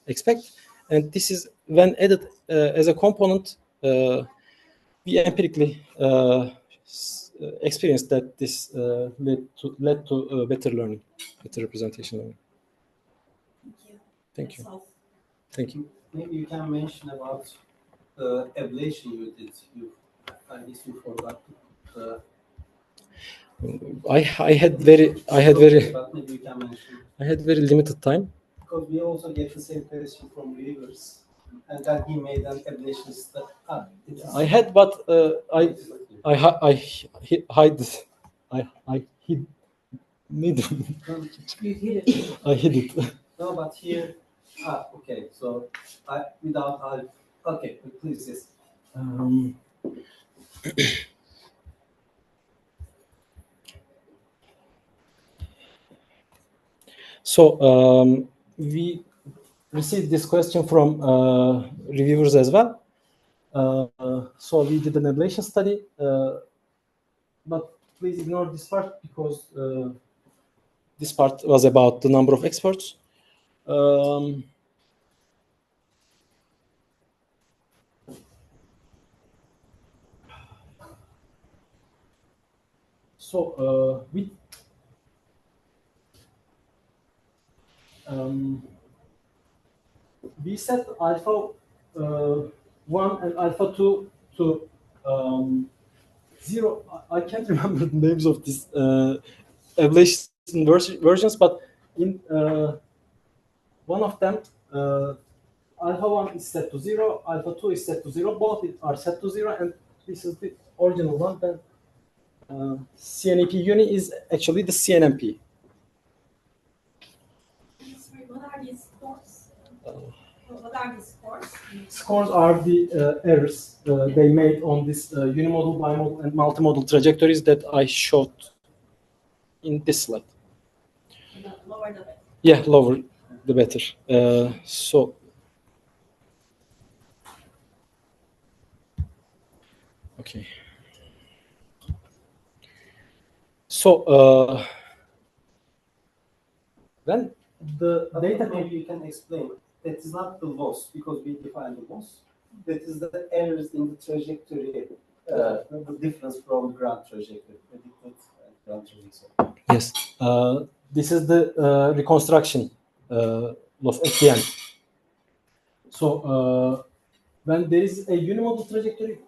expect. And this is when added as a component, we empirically experienced that this led to better learning, better representation learning. Thank you. Thank you. Maybe you can mention about ablation you did. I guess you forgot. I had very But maybe you can mention. I had very limited time. Because we also get the same question from viewers, and then he made an ablation study. I had, but I hid need. You hid it. I hid it. No, but here, okay. So without okay, please yes. So we received this question from reviewers as well. So we did an ablation study, but please ignore this part because this part was about the number of experts. So we set alpha 1 and alpha 2 to 0. I can't remember the names of these ablation versions, but in one of them, alpha 1 is set to 0, alpha 2 is set to 0, both are set to 0, and this is the original one. Then CNEP uni is actually the CNMP. Sorry, what are these dots? What are the scores? Scores are the errors they made on this unimodal, bimodal, and multimodal trajectories that I showed in this slide. The lower the better. Yeah, lower the better. So okay. So when the data Maybe you can explain. That is not the loss because we define the loss. That is the errors in the trajectory, the difference from ground trajectory, predicted ground trajectory. yes, this is the reconstruction loss at the end. So when there is a unimodal trajectory,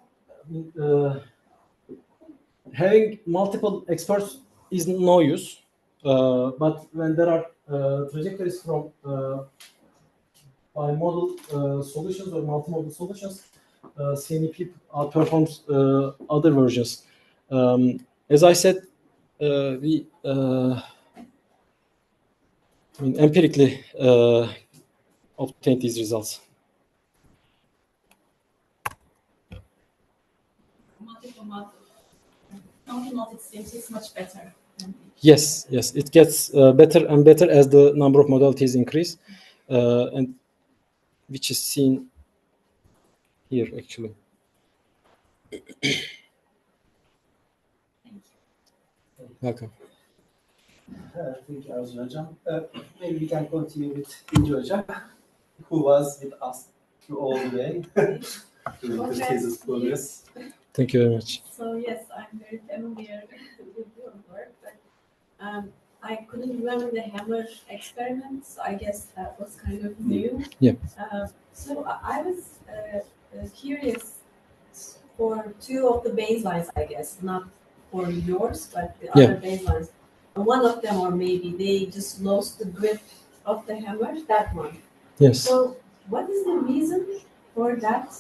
having multiple experts is no use. But when there are trajectories from bimodal solutions or multimodal solutions, CNEP outperforms other versions. As I said, we empirically obtained these results. Multi-modal seems is much better. Yes, it gets better and better as the number of modalities increase, and which is seen here actually. Welcome. Thank you, Arzu Hocam. Maybe we can continue with İnci Hocam, who was with us through all the way during the thesis progress. Thank you very much. So yes, I'm very familiar with your work, but I couldn't remember the hammer experiments. I guess that was kind of new. Yeah. So I was curious for two of the baselines, I guess, not for yours, but the other baselines. One of them, or maybe they just lost the grip of the hammer, that one. Yes. So what is the reason for that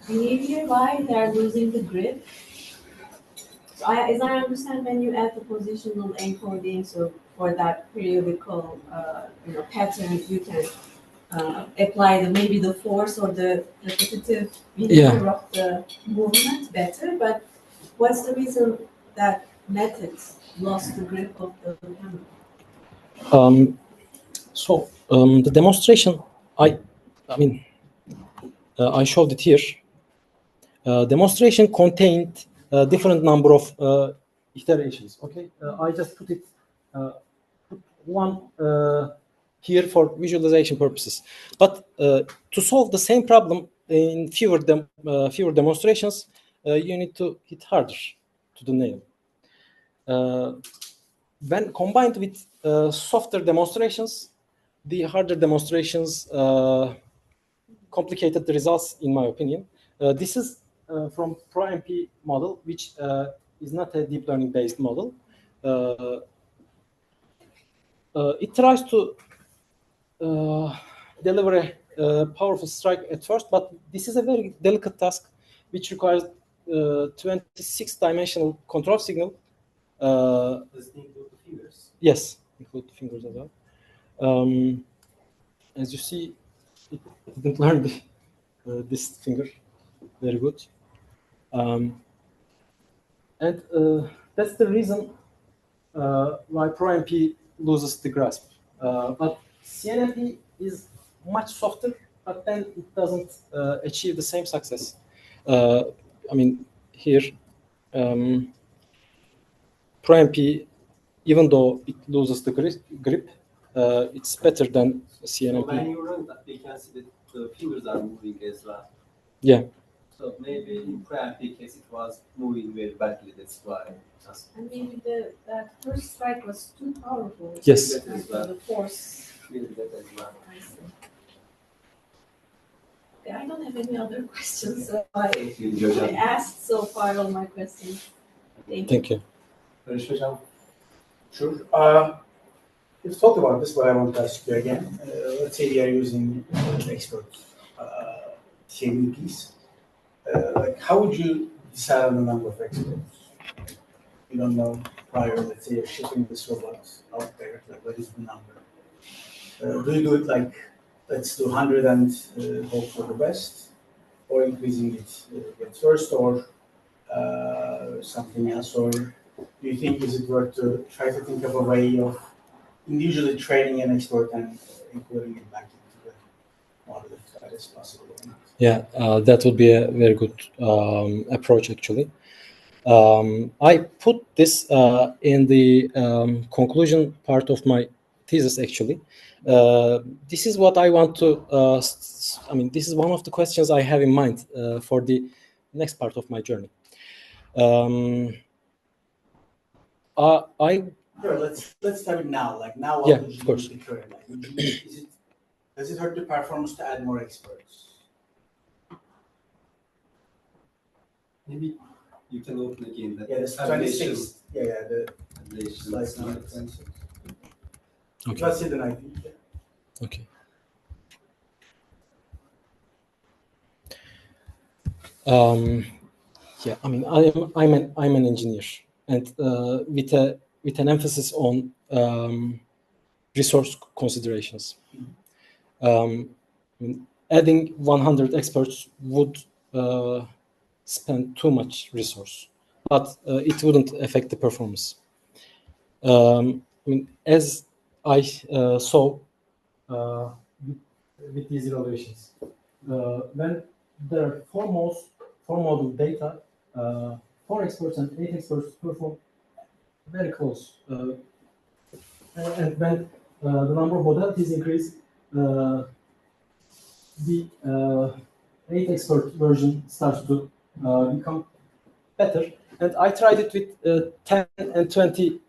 behavior? Why they are losing the grip? So as I understand, when you add the positional encoding, so for that periodical pattern, you can apply maybe the force or the repetitive behavior of the movement better. But what's the reason that methods lost the grip of the hammer? So the demonstration, I showed it here. Demonstration contained different number of iterations. Okay, I just put one here for visualization purposes. But to solve the same problem in fewer demonstrations, you need to hit harder to the nail. When combined with softer demonstrations, the harder demonstrations complicated the results, in my opinion. This is from ProMP model, which is not a deep learning based model. It tries to deliver a powerful strike at first, but this is a very delicate task, which requires 26-dimensional control signal. Does it include the fingers? Yes, include the fingers as well. As you see, it didn't learn this finger very good. And that's the reason why ProMP loses the grasp. But CNMP is much softer, but then it doesn't achieve the same success. Here, ProMP, even though it loses the grip, it's better than CNMP. So when you run that, we can see that the fingers are moving as well. Yeah. So maybe in ProMP case it was moving very badly. That's why. And maybe that first strike was too powerful. Yes. The force. Maybe that as well. I see. Okay, I don't have any other questions, so I asked so far all my questions. Thank you. Barış Hocam. Sure. We've talked about this, but I want to ask you again. Let's say we are using expert CNPs. How would you decide on the number of experts? You don't know prior, let's say, you're shipping this robot out there. What is the number? Do you do it like let's do 100 and hope for the best, or increasing it get first, or something else? Or do you think is it worth to try to think of a way of individually training an expert and including it back into the model if that is possible? Yeah, that would be a very good approach, actually. I put this in the conclusion part of my thesis, actually. This is what I want to, this is one of the questions I have in mind for the next part of my journey. Sure, let's have it now. Like now, what Yeah, would you of course. do with the current? Like, does it hurt the performance to add more experts? Maybe you can open again that. Yeah, that's tabulation. 26. Yeah, the Tabulation. slides number Slide. 26. Okay. That's it, then I think. Yeah. Okay. Yeah, I mean, I'm an engineer, and with an emphasis on resource considerations. Adding 100 experts would spend too much resource, but it wouldn't affect the performance. As I saw with these evaluations, when there are four model data, 4 experts and 8 experts perform very close. And when the number of modalities increase, the 8 expert version starts to become better. And I tried it with 10 and 20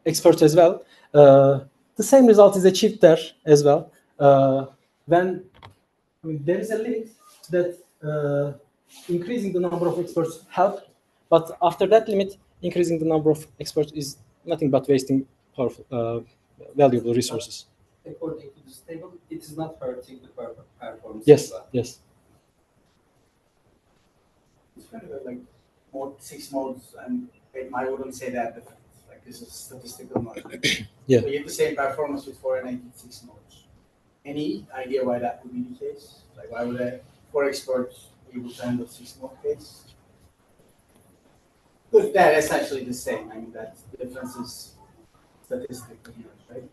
experts as well. The same result is achieved there as well. When there is a limit that increasing the number of experts help, but after that limit, increasing the number of experts is nothing but wasting powerful, valuable resources. According to this table, it is not hurting the performance. Yes, yes. It's kind of like 6 modes, and I wouldn't say that different. Like this is statistical model. Yeah. So you have the same performance with 4 and 8 and 6 modes. Any idea why that would be the case? Like why would 4 experts be able to handle 6 mode case? Because they're essentially the same. I mean that the difference is statistically huge, right?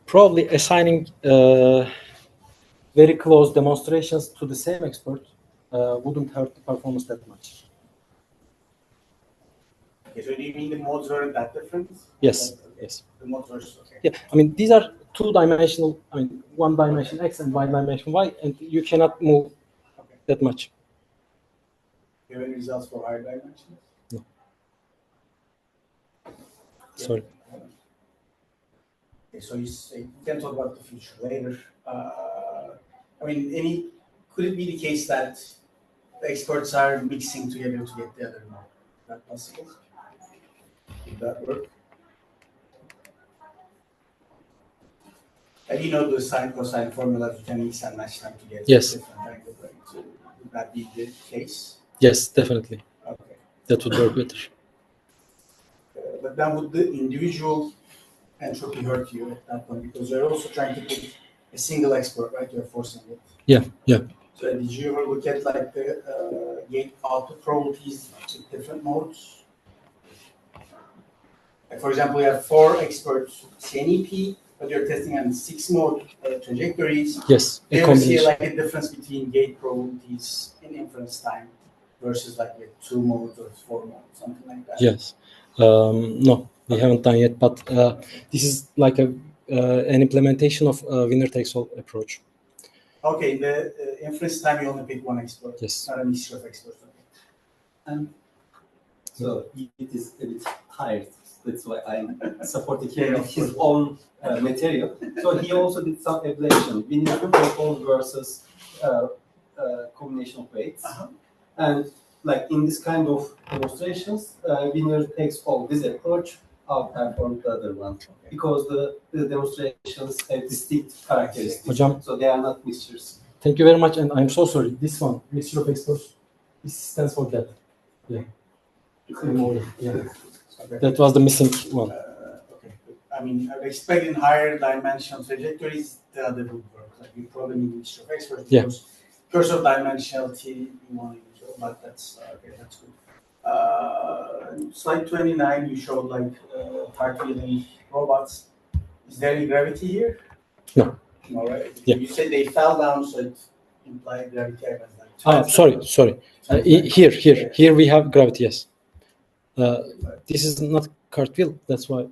Probably assigning very close demonstrations to the same expert wouldn't hurt the performance that much. Okay, so do you mean the modes weren't that different? Yes, Okay. yes. The modes were okay. Yeah, I mean, these are 2-dimensional, one dimension X and one dimension Y, and you cannot move that much. Do you have any results for higher dimensions? No. Sorry. Okay, so you can talk about the future later. Could it be the case that the experts are mixing together to get the other node? Is that possible? Would that work? And you know the sine cosine formulas, you can mix and match them together. Yes. Different angles, right? So would that be the case? Yes, definitely. Okay. That would work better. But then would the individual entropy hurt you at that point? Because you're also trying to put a single expert, right? You're forcing it. Yeah, yeah. So did you ever look at like the gate output probabilities with different modes? Like for example, you have 4 experts CNEP, but you're testing on 6 mode trajectories. Yes, Do a you ever see combination. like a difference between gate probabilities in inference time versus like with 2 modes or 4 modes, something like that? Yes. No, we haven't done yet, but this is like an implementation of winner takes all approach. Okay, the inference time you only pick 1 expert. Yes. Not a mixture of experts. And so it is a bit tired. That's why I'm supporting him with his own material. So he also did some ablation, winner takes all versus combination of weights. And like in this kind of demonstrations, winner takes all. This approach outperformed the other one because the demonstrations have distinct characteristics. Hocam, so they are not mixtures. thank you very much, and I'm so sorry. This one, mixture of experts, this stands for that. Yeah. Yeah. Okay. That was the missing one. Okay. I mean, I would expect in higher dimensional trajectories, the other would work. Like you probably need mixture of experts because because of dimensionality, you want to use it, but that's okay, that's good. Slide 29, you showed like heart-wheeling robots. Is there any gravity here? No. No, right? Yeah. You said they fell down, so it implied gravity. I was like, Sorry. Here we have gravity. Yes. This is not cartwheel. That's why.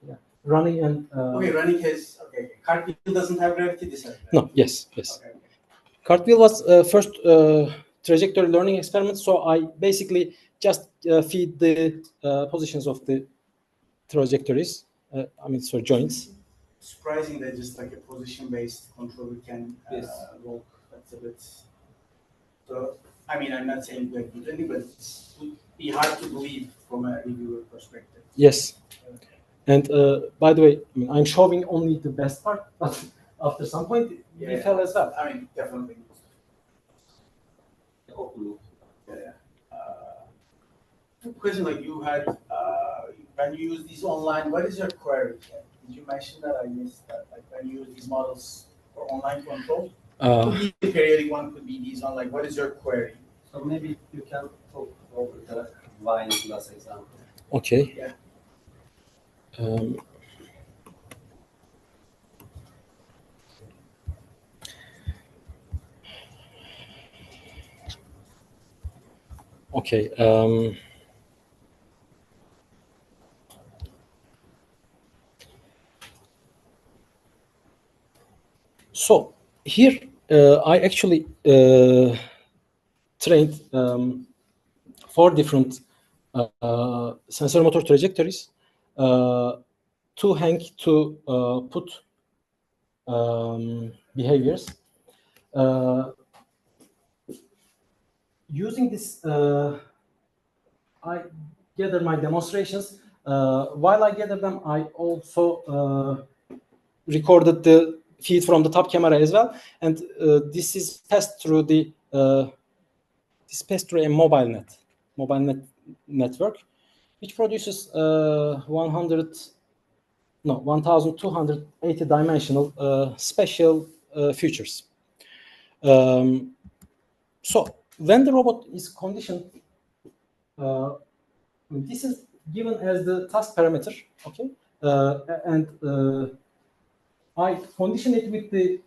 Yeah. Running and. Okay, running has cartwheel doesn't have gravity. This has gravity. No. Yes. Okay. Cartwheel was first trajectory learning experiment. So I basically just feed the positions of the trajectories. Joints. Surprising that just like a position-based controller can work. That's a bit. So I mean, I'm not saying like good, but it would be hard to believe from a reviewer perspective. Yes. And by the way, I'm showing only the best part, but after some point, we fell as well. I mean, definitely. Question like you had when you use these online, what is your query? Did you mention that? I missed that. Like when you use these models for online control, could be the periodic one, could be these on. Like, what is your query? So maybe you can talk over the wine glass example. Okay. Yeah. Okay. So here I actually trained 4 different sensor motor trajectories to hang to put behaviors. Using this, I gather my demonstrations. While I gather them, I also recorded the feed from the top camera as well, and this is passed through the a mobile network, which produces 1,280 dimensional spatial features. So when the robot is conditioned, this is given as the task parameter, okay, and I condition it with the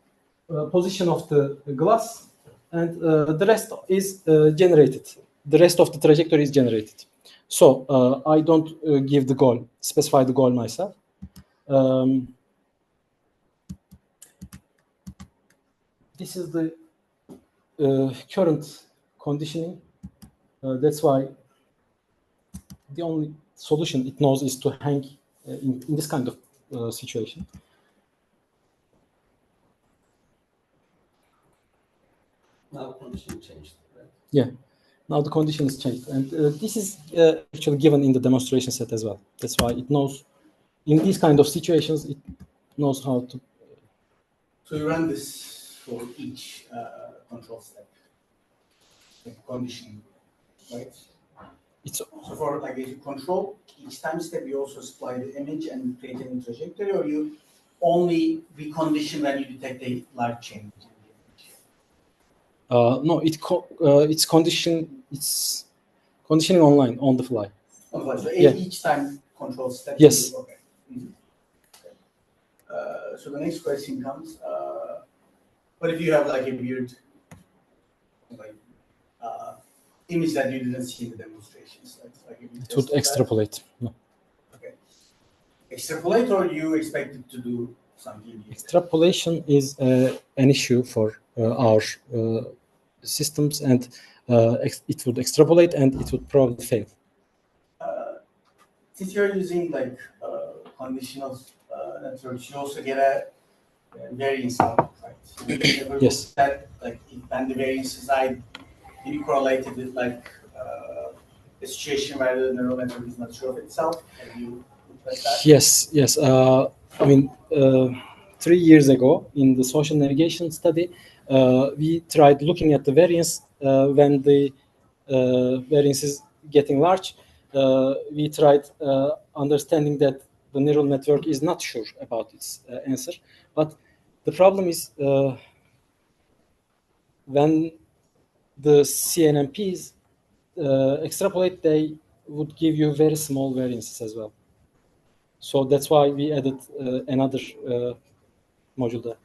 position of the glass, and the rest is generated. The rest of the trajectory is generated. So I don't specify the goal myself. This is the current conditioning. That's why the only solution it knows is to hang in this kind of situation. Now the condition changed, right? Yeah, now the condition is changed. And this is actually given in the demonstration set as well. That's why it knows, in these kind of situations, it knows how to. So you run this for each control step, like conditioning, right? So for like if you control each time step, you also supply the image and create a new trajectory, or you only recondition when you detect a large change? No, it's conditioning online on the fly. So Yeah. each time control step. Yes. Okay. Mm-hmm. So the next question comes: what if you have like a weird, like image that you didn't see in the demonstrations? Like It would extrapolate. No. Okay. Extrapolate, or you expect it to do something? Extrapolation is an issue for our systems, and it would extrapolate and it would probably fail. Since you're using like conditional networks, you also get a variance output, right? Yes. That like when the variance is high, can you correlate it with like a situation where the neural network is not sure of itself? Have you looked at that? Yes. I mean, 3 years ago in the social navigation study, we tried looking at the variance when the variance is getting large. We tried understanding that the neural network is not sure about its answer. But the problem is when the CNMPs extrapolate, they would give you very small variances as well. So that's why we added another module there.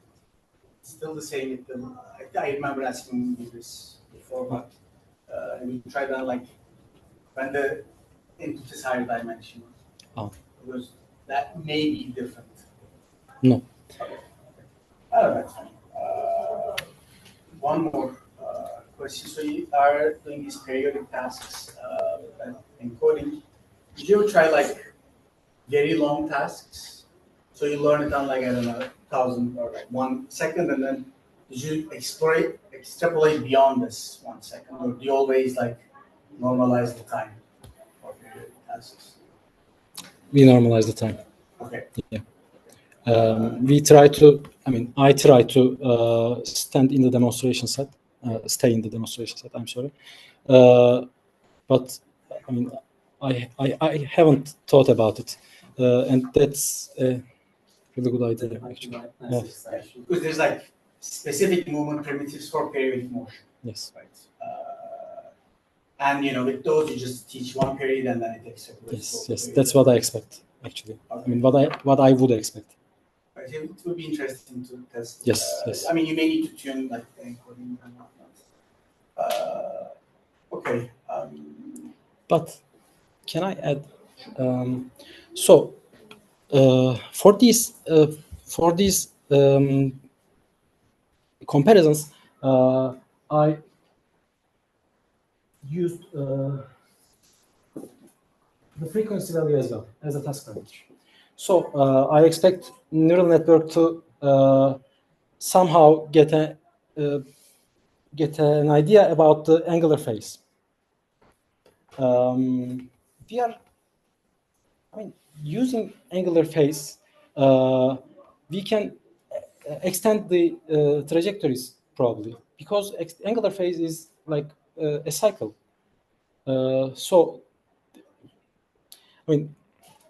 Still the same. I remember asking you this before, but we tried on like when the input is higher dimensional. Oh. Because that may be different. No. Okay. Oh, that's fine. One more question. So you are doing these periodic tasks in coding. Did you ever try like very long tasks? So you learn it on like, I don't know, 1,000 or like 1 second, and then did you extrapolate beyond this 1 second, or do you always like normalize the time for periodic tasks? We normalize the time. Okay. Yeah. We try to, I try to stand in the demonstration set, stay in the demonstration set, I'm sorry. But I mean, I haven't thought about it. And that's a really good idea, actually. Yeah. Because there's like specific movement primitives for periodic motion. Yes. Right. And with those you just teach one period and then it extrapolates. Yes, that's what I expect, actually. Okay. I mean, what I would expect. Right. It would be interesting to test. Yes, yes. I mean, you may need to tune like the encoding and whatnot. Okay. But can I add? So for these comparisons, I used the frequency value as well as a task parameter. So I expect neural network to somehow get an idea about the angular phase. We are, using angular phase, we can extend the trajectories probably, because angular phase is like a cycle. So,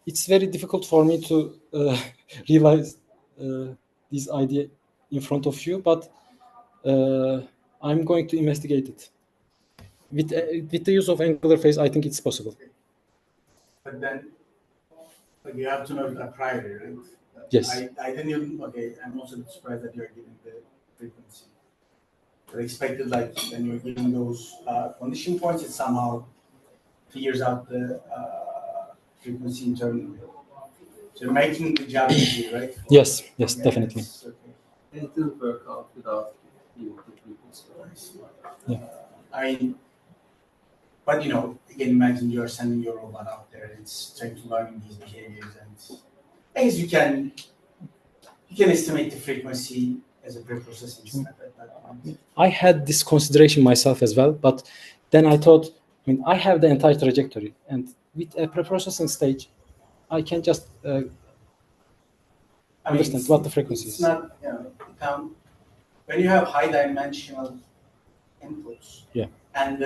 it's very difficult for me to realize this idea in front of you, but I'm going to investigate it. With the use of angular phase, I think it's possible. But then, you have to know that priorly, right? Yes. I didn't even, I'm also surprised that you're giving the frequency. I expected like when you're giving those condition points, it somehow figures out the frequency internally. So you're making the job easier, right? Yes, definitely. Okay. It will work out without the frequency. Yeah. But again, imagine you're sending your robot out there, it's trying to learn these behaviors, and I guess you can estimate the frequency as a pre-processing step at that point. I had this consideration myself as well, but then I thought, I have the entire trajectory, and with a pre-processing stage, I can just understand what the frequency is. It's not, when you have high-dimensional inputs, yeah, and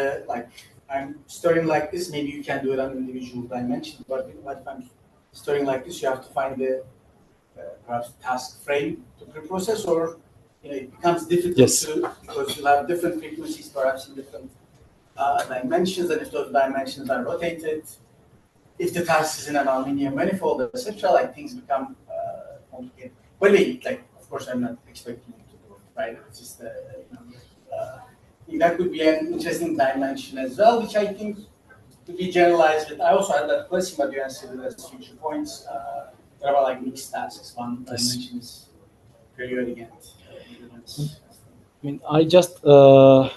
I'm storing like this, maybe you can do it on individual dimensions, but if I'm storing like this, you have to find the perhaps task frame to pre-process, or it becomes difficult because you'll have different frequencies, perhaps in different dimensions, and if those dimensions are rotated, if the task is in an aluminum manifold, etc., like things become complicated. But of course, I'm not expecting you to do it, right? It's just that could be an interesting dimension as well, which I think could be generalized with. I also had that question, but you answered it as future points. What about like mixed tasks? One dimension is periodic and I just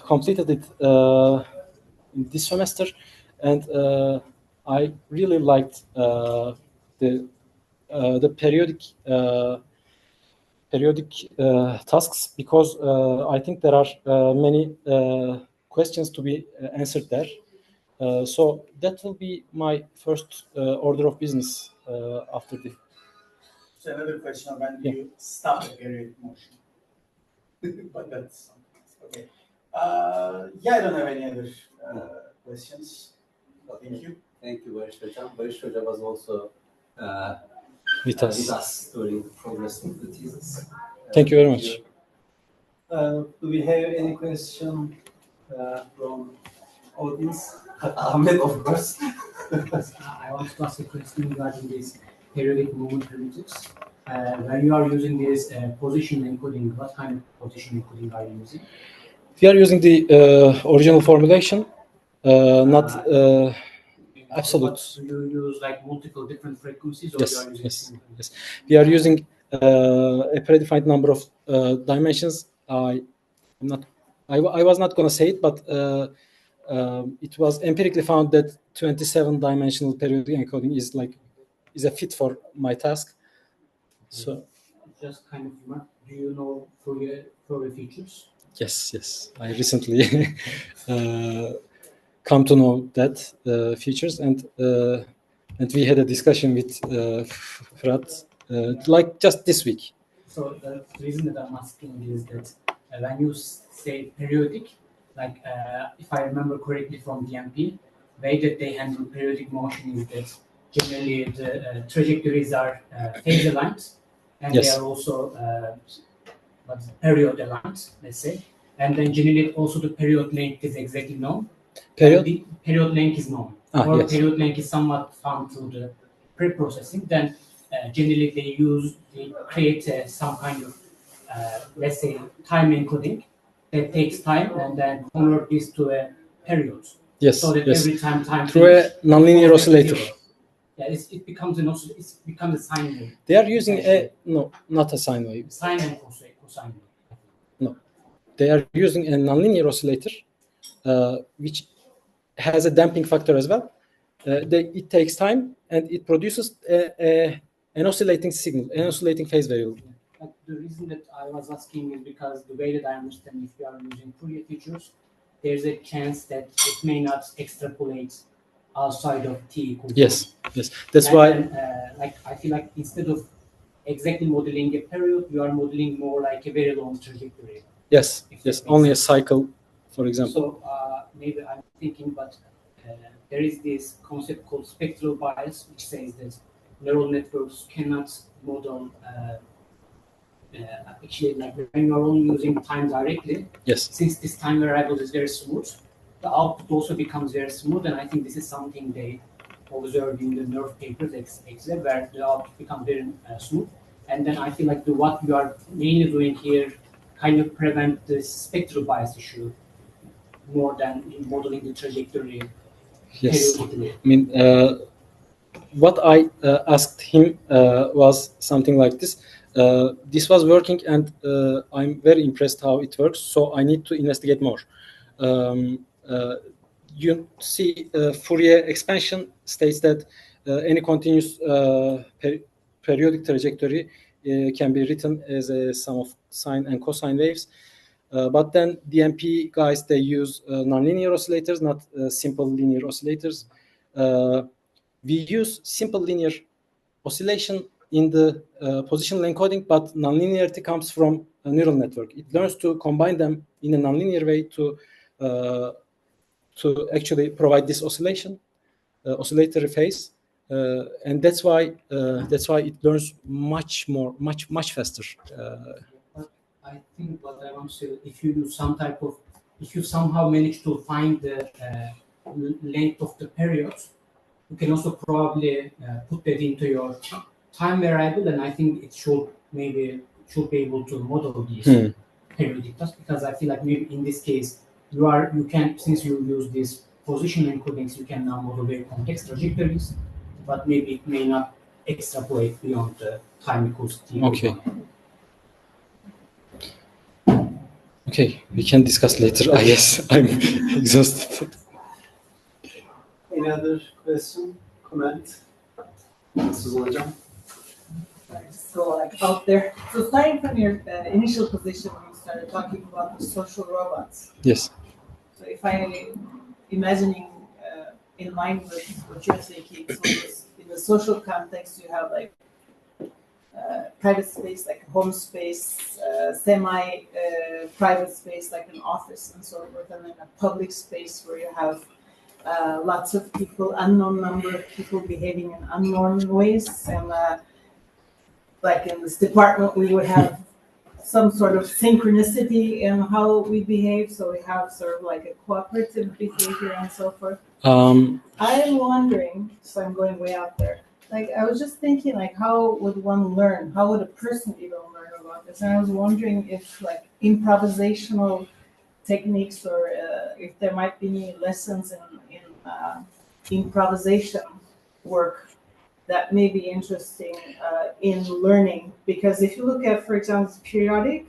completed it this semester, and I really liked the periodic tasks, because I think there are many questions to be answered there. So that will be my first order of business after the. So another question of when do you stop the periodic motion? But that's okay. I don't have any other questions. Thank you. Thank you, Barış Hocam. Barış Hocam was also with with us. us during the progress of the thesis. Thank you very much. Do we have any question from audience? Ahmed, of course. I want to ask a question regarding this periodic movement primitives. When you are using this position encoding, what kind of position encoding are you using? We are using the original formulation, not absolute. What, do you use like multiple different frequencies, or you Yes, are using yes, single? yes. We are using a predefined number of dimensions. I was not going to say it, but it was empirically found that 27-dimensional periodic encoding is a fit for my task. So Just kind of, do you know Fourier features? yes, I recently come to know that features, and we had a discussion with Fırat like just this week. So the reason that I'm asking is that when you say periodic, like if I remember correctly from DMP, way that they handle periodic motion is that generally the trajectories are phase aligned, and Yes. they are also period aligned, let's say, and then generally also the period length is exactly known. Period? And the period length is known, or yes. period length is somewhat found through the pre-processing. Then generally they create some kind of let's say time encoding that takes time and then convert this to a period. Yes, So that yes. every time Through a nonlinear oscillator. Yeah, it becomes a sine wave. They are using not a sine wave. Sine and cosine wave. No, they are using a nonlinear oscillator, which has a damping factor as well. It takes time and it produces an oscillating signal, an oscillating phase variable. Like the reason that I was asking is because the way that I understand, if you are using Fourier features, there's a chance that it may not extrapolate outside of t equals Yes. That's why. Like I feel like instead of exactly modeling a period, you are modeling more like a very long trajectory. Yes. Only a cycle, for example. So maybe I'm thinking, but there is this concept called spectral bias, which says that neural networks cannot model. Actually, like when you're only using time directly, yes. Since this time variable is very smooth, the output also becomes very smooth, and I think this is something they observed in the nerve papers, where the output becomes very smooth. And then I feel like what you are mainly doing here kind of prevent the spectral bias issue more than in modeling the trajectory. Yes. Periodically. I mean, what I asked him was something like this. This was working, and I'm very impressed how it works. So I need to investigate more. You see, Fourier expansion states that any continuous periodic trajectory can be written as a sum of sine and cosine waves. But then DMP guys, they use nonlinear oscillators, not simple linear oscillators. We use simple linear oscillation in the positional encoding, but nonlinearity comes from a neural network. It learns to combine them in a nonlinear way to actually provide this oscillatory phase, and that's why it learns much faster. I think what I want to say, if you somehow manage to find the length of the period, you can also probably put that into your time variable, and I think it should be able to model these periodic tasks, because I feel like maybe in this case you can, since you use these position encodings, you can now model very complex trajectories, but maybe it may not extrapolate beyond the time equals t. Okay, we can discuss later. I guess I'm exhausted. Any other question, comment? Susan Hocam? So like out there. So starting from your initial position when you started talking about the social robots. Yes. So if I imagining in line with what you're thinking, so in the social context, you have like private space, like a home space, semi-private space, like an office and so forth, and then a public space where you have lots of people, unknown number of people behaving in unknown ways, and like in this department, we would have some sort of synchronicity in how we behave. So we have sort of like a cooperative behavior and so forth. I'm wondering, so I'm going way out there. Like I was just thinking, like how would one learn? How would a person even learn about this? And I was wondering if like improvisational techniques or if there might be any lessons in improvisation work that may be interesting in learning. Because if you look at, for example, periodic,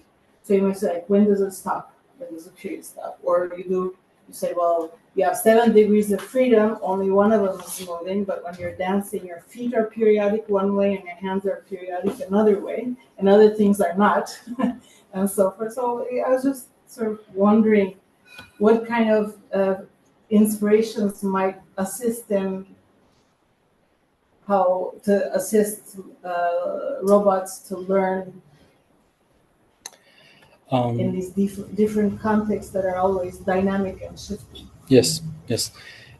so you might say, like, when does it stop? When does the period stop? Or you say, well, you have 7 degrees of freedom, only one of them is moving, but when you're dancing, your feet are periodic one way and your hands are periodic another way, and other things are not, and so forth. So I was just sort of wondering what kind of inspirations might assist them, how to assist robots to learn in these different contexts that are always dynamic and shifting. Yes, yes.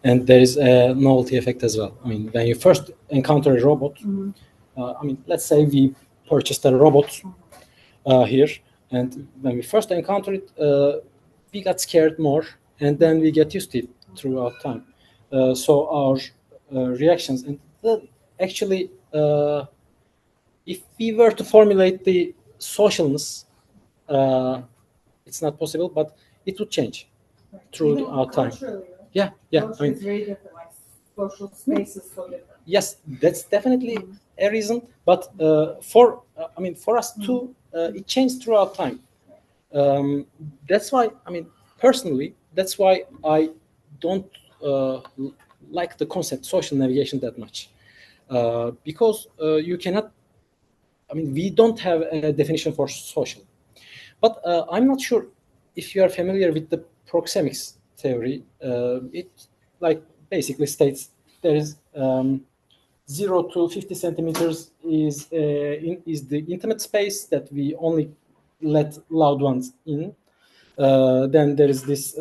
And there is a novelty effect as well. I mean, when you first encounter a robot, I mean, let's say we purchased a robot here, and when we first encountered it, we got scared more, and then we get used to it throughout time. So our reactions, and actually, if we were to formulate the socialness, it's not possible, but it would change throughout time. Yeah, yeah. Culture is very different. Like social space is so different. Yes, that's definitely a reason. But for us too, it changed throughout time. That's why, I mean, personally, that's why I don't like the concept social navigation that much, because you cannot. I mean, we don't have a definition for social. But I'm not sure if you are familiar with the proxemics theory. It like basically states there is 0 to 50 centimeters is the intimate space that we only let loved ones in. Then there is this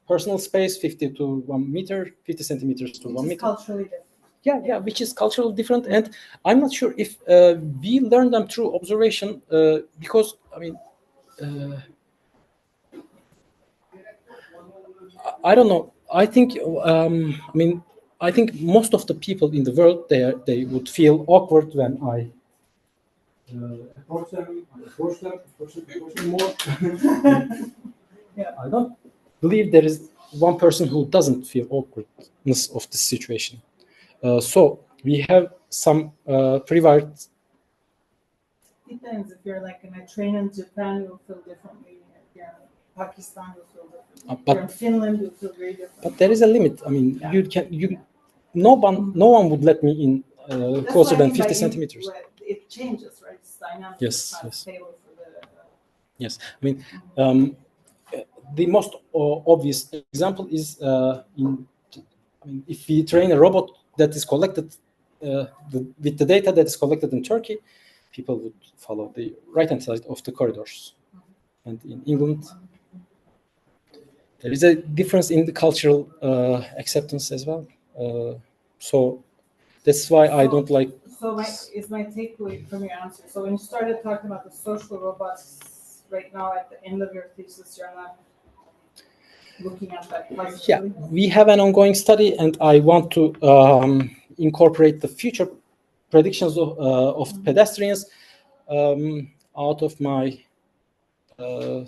personal space, 50 to 1 meter, 50 centimeters to 1 meter. Culturally different. Yeah, which is culturally different, and I'm not sure if we learn them through observation, because I mean, I don't know. I think I think most of the people in the world they would feel awkward when I approach them more. I don't believe there is one person who doesn't feel awkwardness of the situation. So we have some pre-wired. Depends. If you're like in a train in Japan, you'll feel differently. If you're in Pakistan, you'll feel differently. If you're in Finland, you'll feel very different. But there is a limit. I mean, no one would let me in closer than 50 centimeters. It changes, right? It's dynamic. Yes, it's yes. stable for the, Yes, I mean, the most obvious example is if we train a robot that is collected with the data that is collected in Turkey, people would follow the right-hand side of the corridors. And in England, there is a difference in the cultural acceptance as well. So that's why I don't like. So my takeaway from your answer. So when you started talking about the social robots, right now at the end of your thesis, you're not looking at that positively? Yeah, we have an ongoing study, and I want to incorporate the future predictions of pedestrians out of my. I'm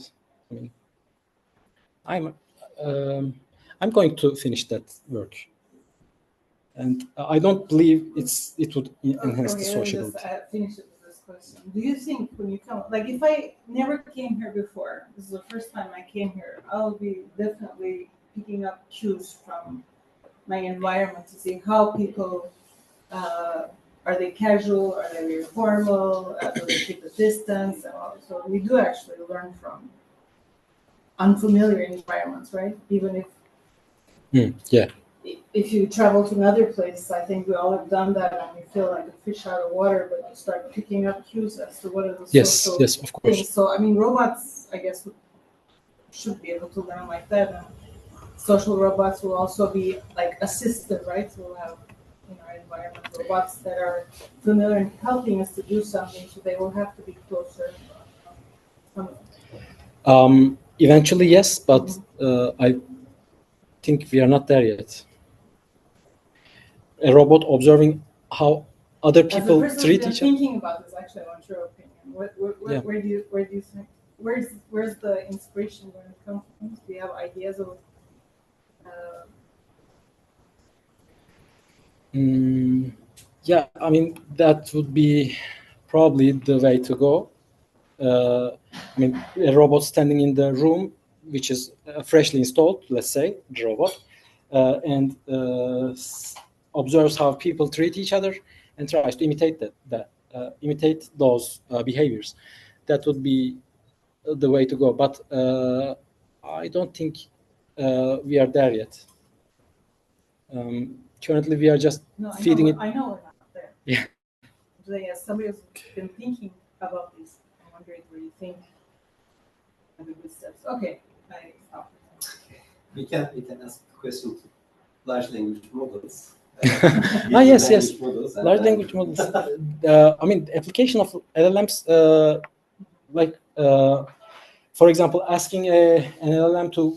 going to finish that work, and I don't believe it would enhance the social. Finish it with this question. Do you think when you come, like if I never came here before, this is the first time I came here, I'll be definitely picking up cues from my environment to see how people, are they casual, are they very formal, do they keep a distance, and all. So we do actually learn from unfamiliar environments, right? Even if if you travel to another place, I think we all have done that, and you feel like a fish out of water, but you start picking up cues as to what are the social yes, of course. things. So I mean, robots, I guess, should be able to learn like that, and social robots will also be like assisted, right? So we'll have, environment, robots that are familiar and helping us to do something, so they will have to be closer. Eventually, yes, but I think we are not there yet. A robot observing how other people treat each other. Thinking about this, actually, I want your opinion. Yeah. Where do you think? Where's the inspiration when it comes to things? Do you have ideas of? Yeah, I mean, that would be probably the way to go. I mean, a robot standing in the room, which is freshly installed, let's say, the robot, and observes how people treat each other and tries to imitate imitate those behaviors. That would be the way to go. But I don't think we are there yet. Currently, we are just feeding it. I know we're not there. Yeah. As somebody who's been thinking about this, I'm wondering where you think are the good steps. Okay, I stop. We can ask the question to large language models. Yes. Models, Large language models. I mean, the application of LLMs, for example, asking an LLM to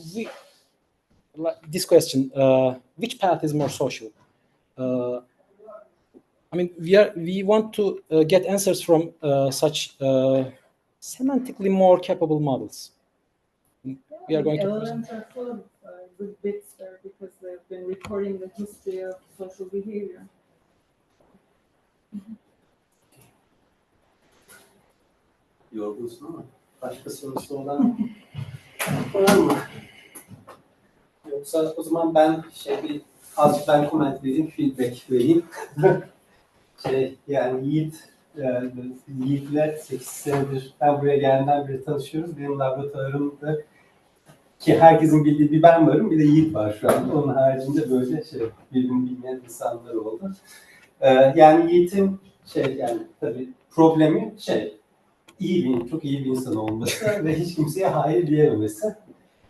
this question: which path is more social? I mean, we want to get answers from such semantically more capable models. We are going to. LLMs are full of good bits there because they've been recording the history of social behavior. Yorgunsun ama başka sorusu olan var mı? Yoksa o zaman ben azıcık ben comment vereyim, feedback vereyim. Yani Yiğit'le 8 senedir ben buraya geldiğimden beri tanışıyoruz. Benim laboratuvarımda ki herkesin bildiği bir ben varım, bir de Yiğit var şu anda. Onun haricinde böyle birbirini bilmeyen insanlar oldu. Yani Yiğit'in yani tabii problemi çok iyi bir insan olması ve hiç kimseye hayır diyememesi.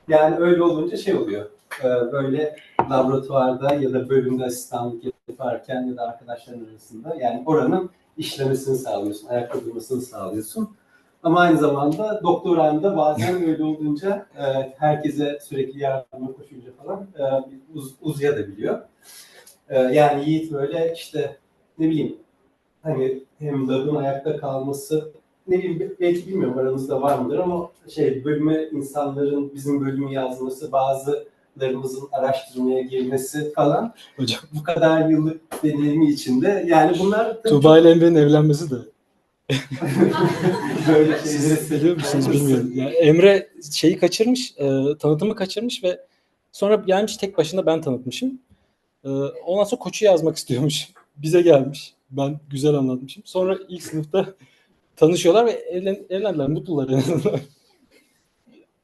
Yani öyle olunca oluyor. Böyle laboratuvarda ya da bölümde asistanlık yaparken ya da arkadaşların arasında yani oranın işlemesini sağlıyorsun, ayakta durmasını sağlıyorsun. Ama aynı zamanda doktoranda bazen öyle olunca herkese sürekli yardıma koşunca falan uzayabiliyor. Yani Yiğit böyle ne bileyim hani hem labın ayakta kalması ne bileyim belki bilmiyorum aranızda var mıdır ama bölüme insanların bizim bölümü yazması bazılarımızın araştırmaya girmesi falan Hocam. Bu kadar yıllık deneyimi içinde yani bunlar Tuğba ile Emre'nin evlenmesi de. Böyle Siz biliyor musunuz bilmiyorum. Yani Emre kaçırmış, tanıtımı kaçırmış ve sonra gelmiş tek başına ben tanıtmışım. Ondan sonra koçu yazmak istiyormuş. Bize gelmiş. Ben güzel anlatmışım. Sonra ilk sınıfta tanışıyorlar ve evlendiler, mutlular en azından.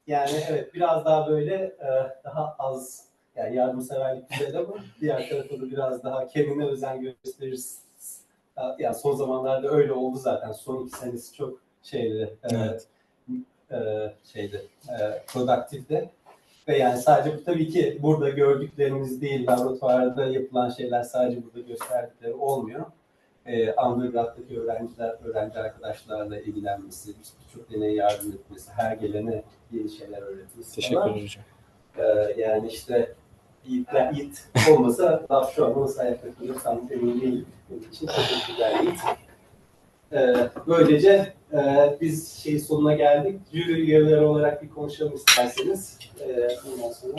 Yani evet biraz daha böyle daha az yani yardımseverlik güzel ama diğer tarafta da biraz daha kendine özen gösteririz. Yani son zamanlarda öyle oldu zaten. Son 2 senesi çok evet. Productive'de. Ve yani sadece bu tabii ki burada gördüklerimiz değil, laboratuvarda yapılan şeyler sadece burada gösterdikleri olmuyor. Undergrad'daki öğrenci arkadaşlarla ilgilenmesi, birçok deneye yardım etmesi, her gelene yeni şeyler öğretmesi Teşekkür ederim hocam. Yani Yiğit olmasa daha şu an nasıl ayakta kalıyor tam emin değilim. Onun için teşekkürler Yiğit. Böylece biz sonuna geldik. Jüri üyeleri olarak bir konuşalım isterseniz. Ondan sonra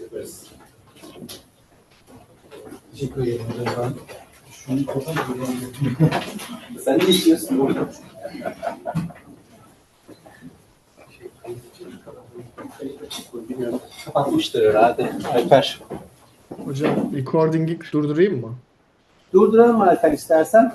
yaparız. Teşekkür ederim hocam. Şunu kapatalım. Sen ne istiyorsun? Kapatmıştır herhalde. Alper. Hocam recording'i durdurayım mı? Durduralım mı Alper istersen?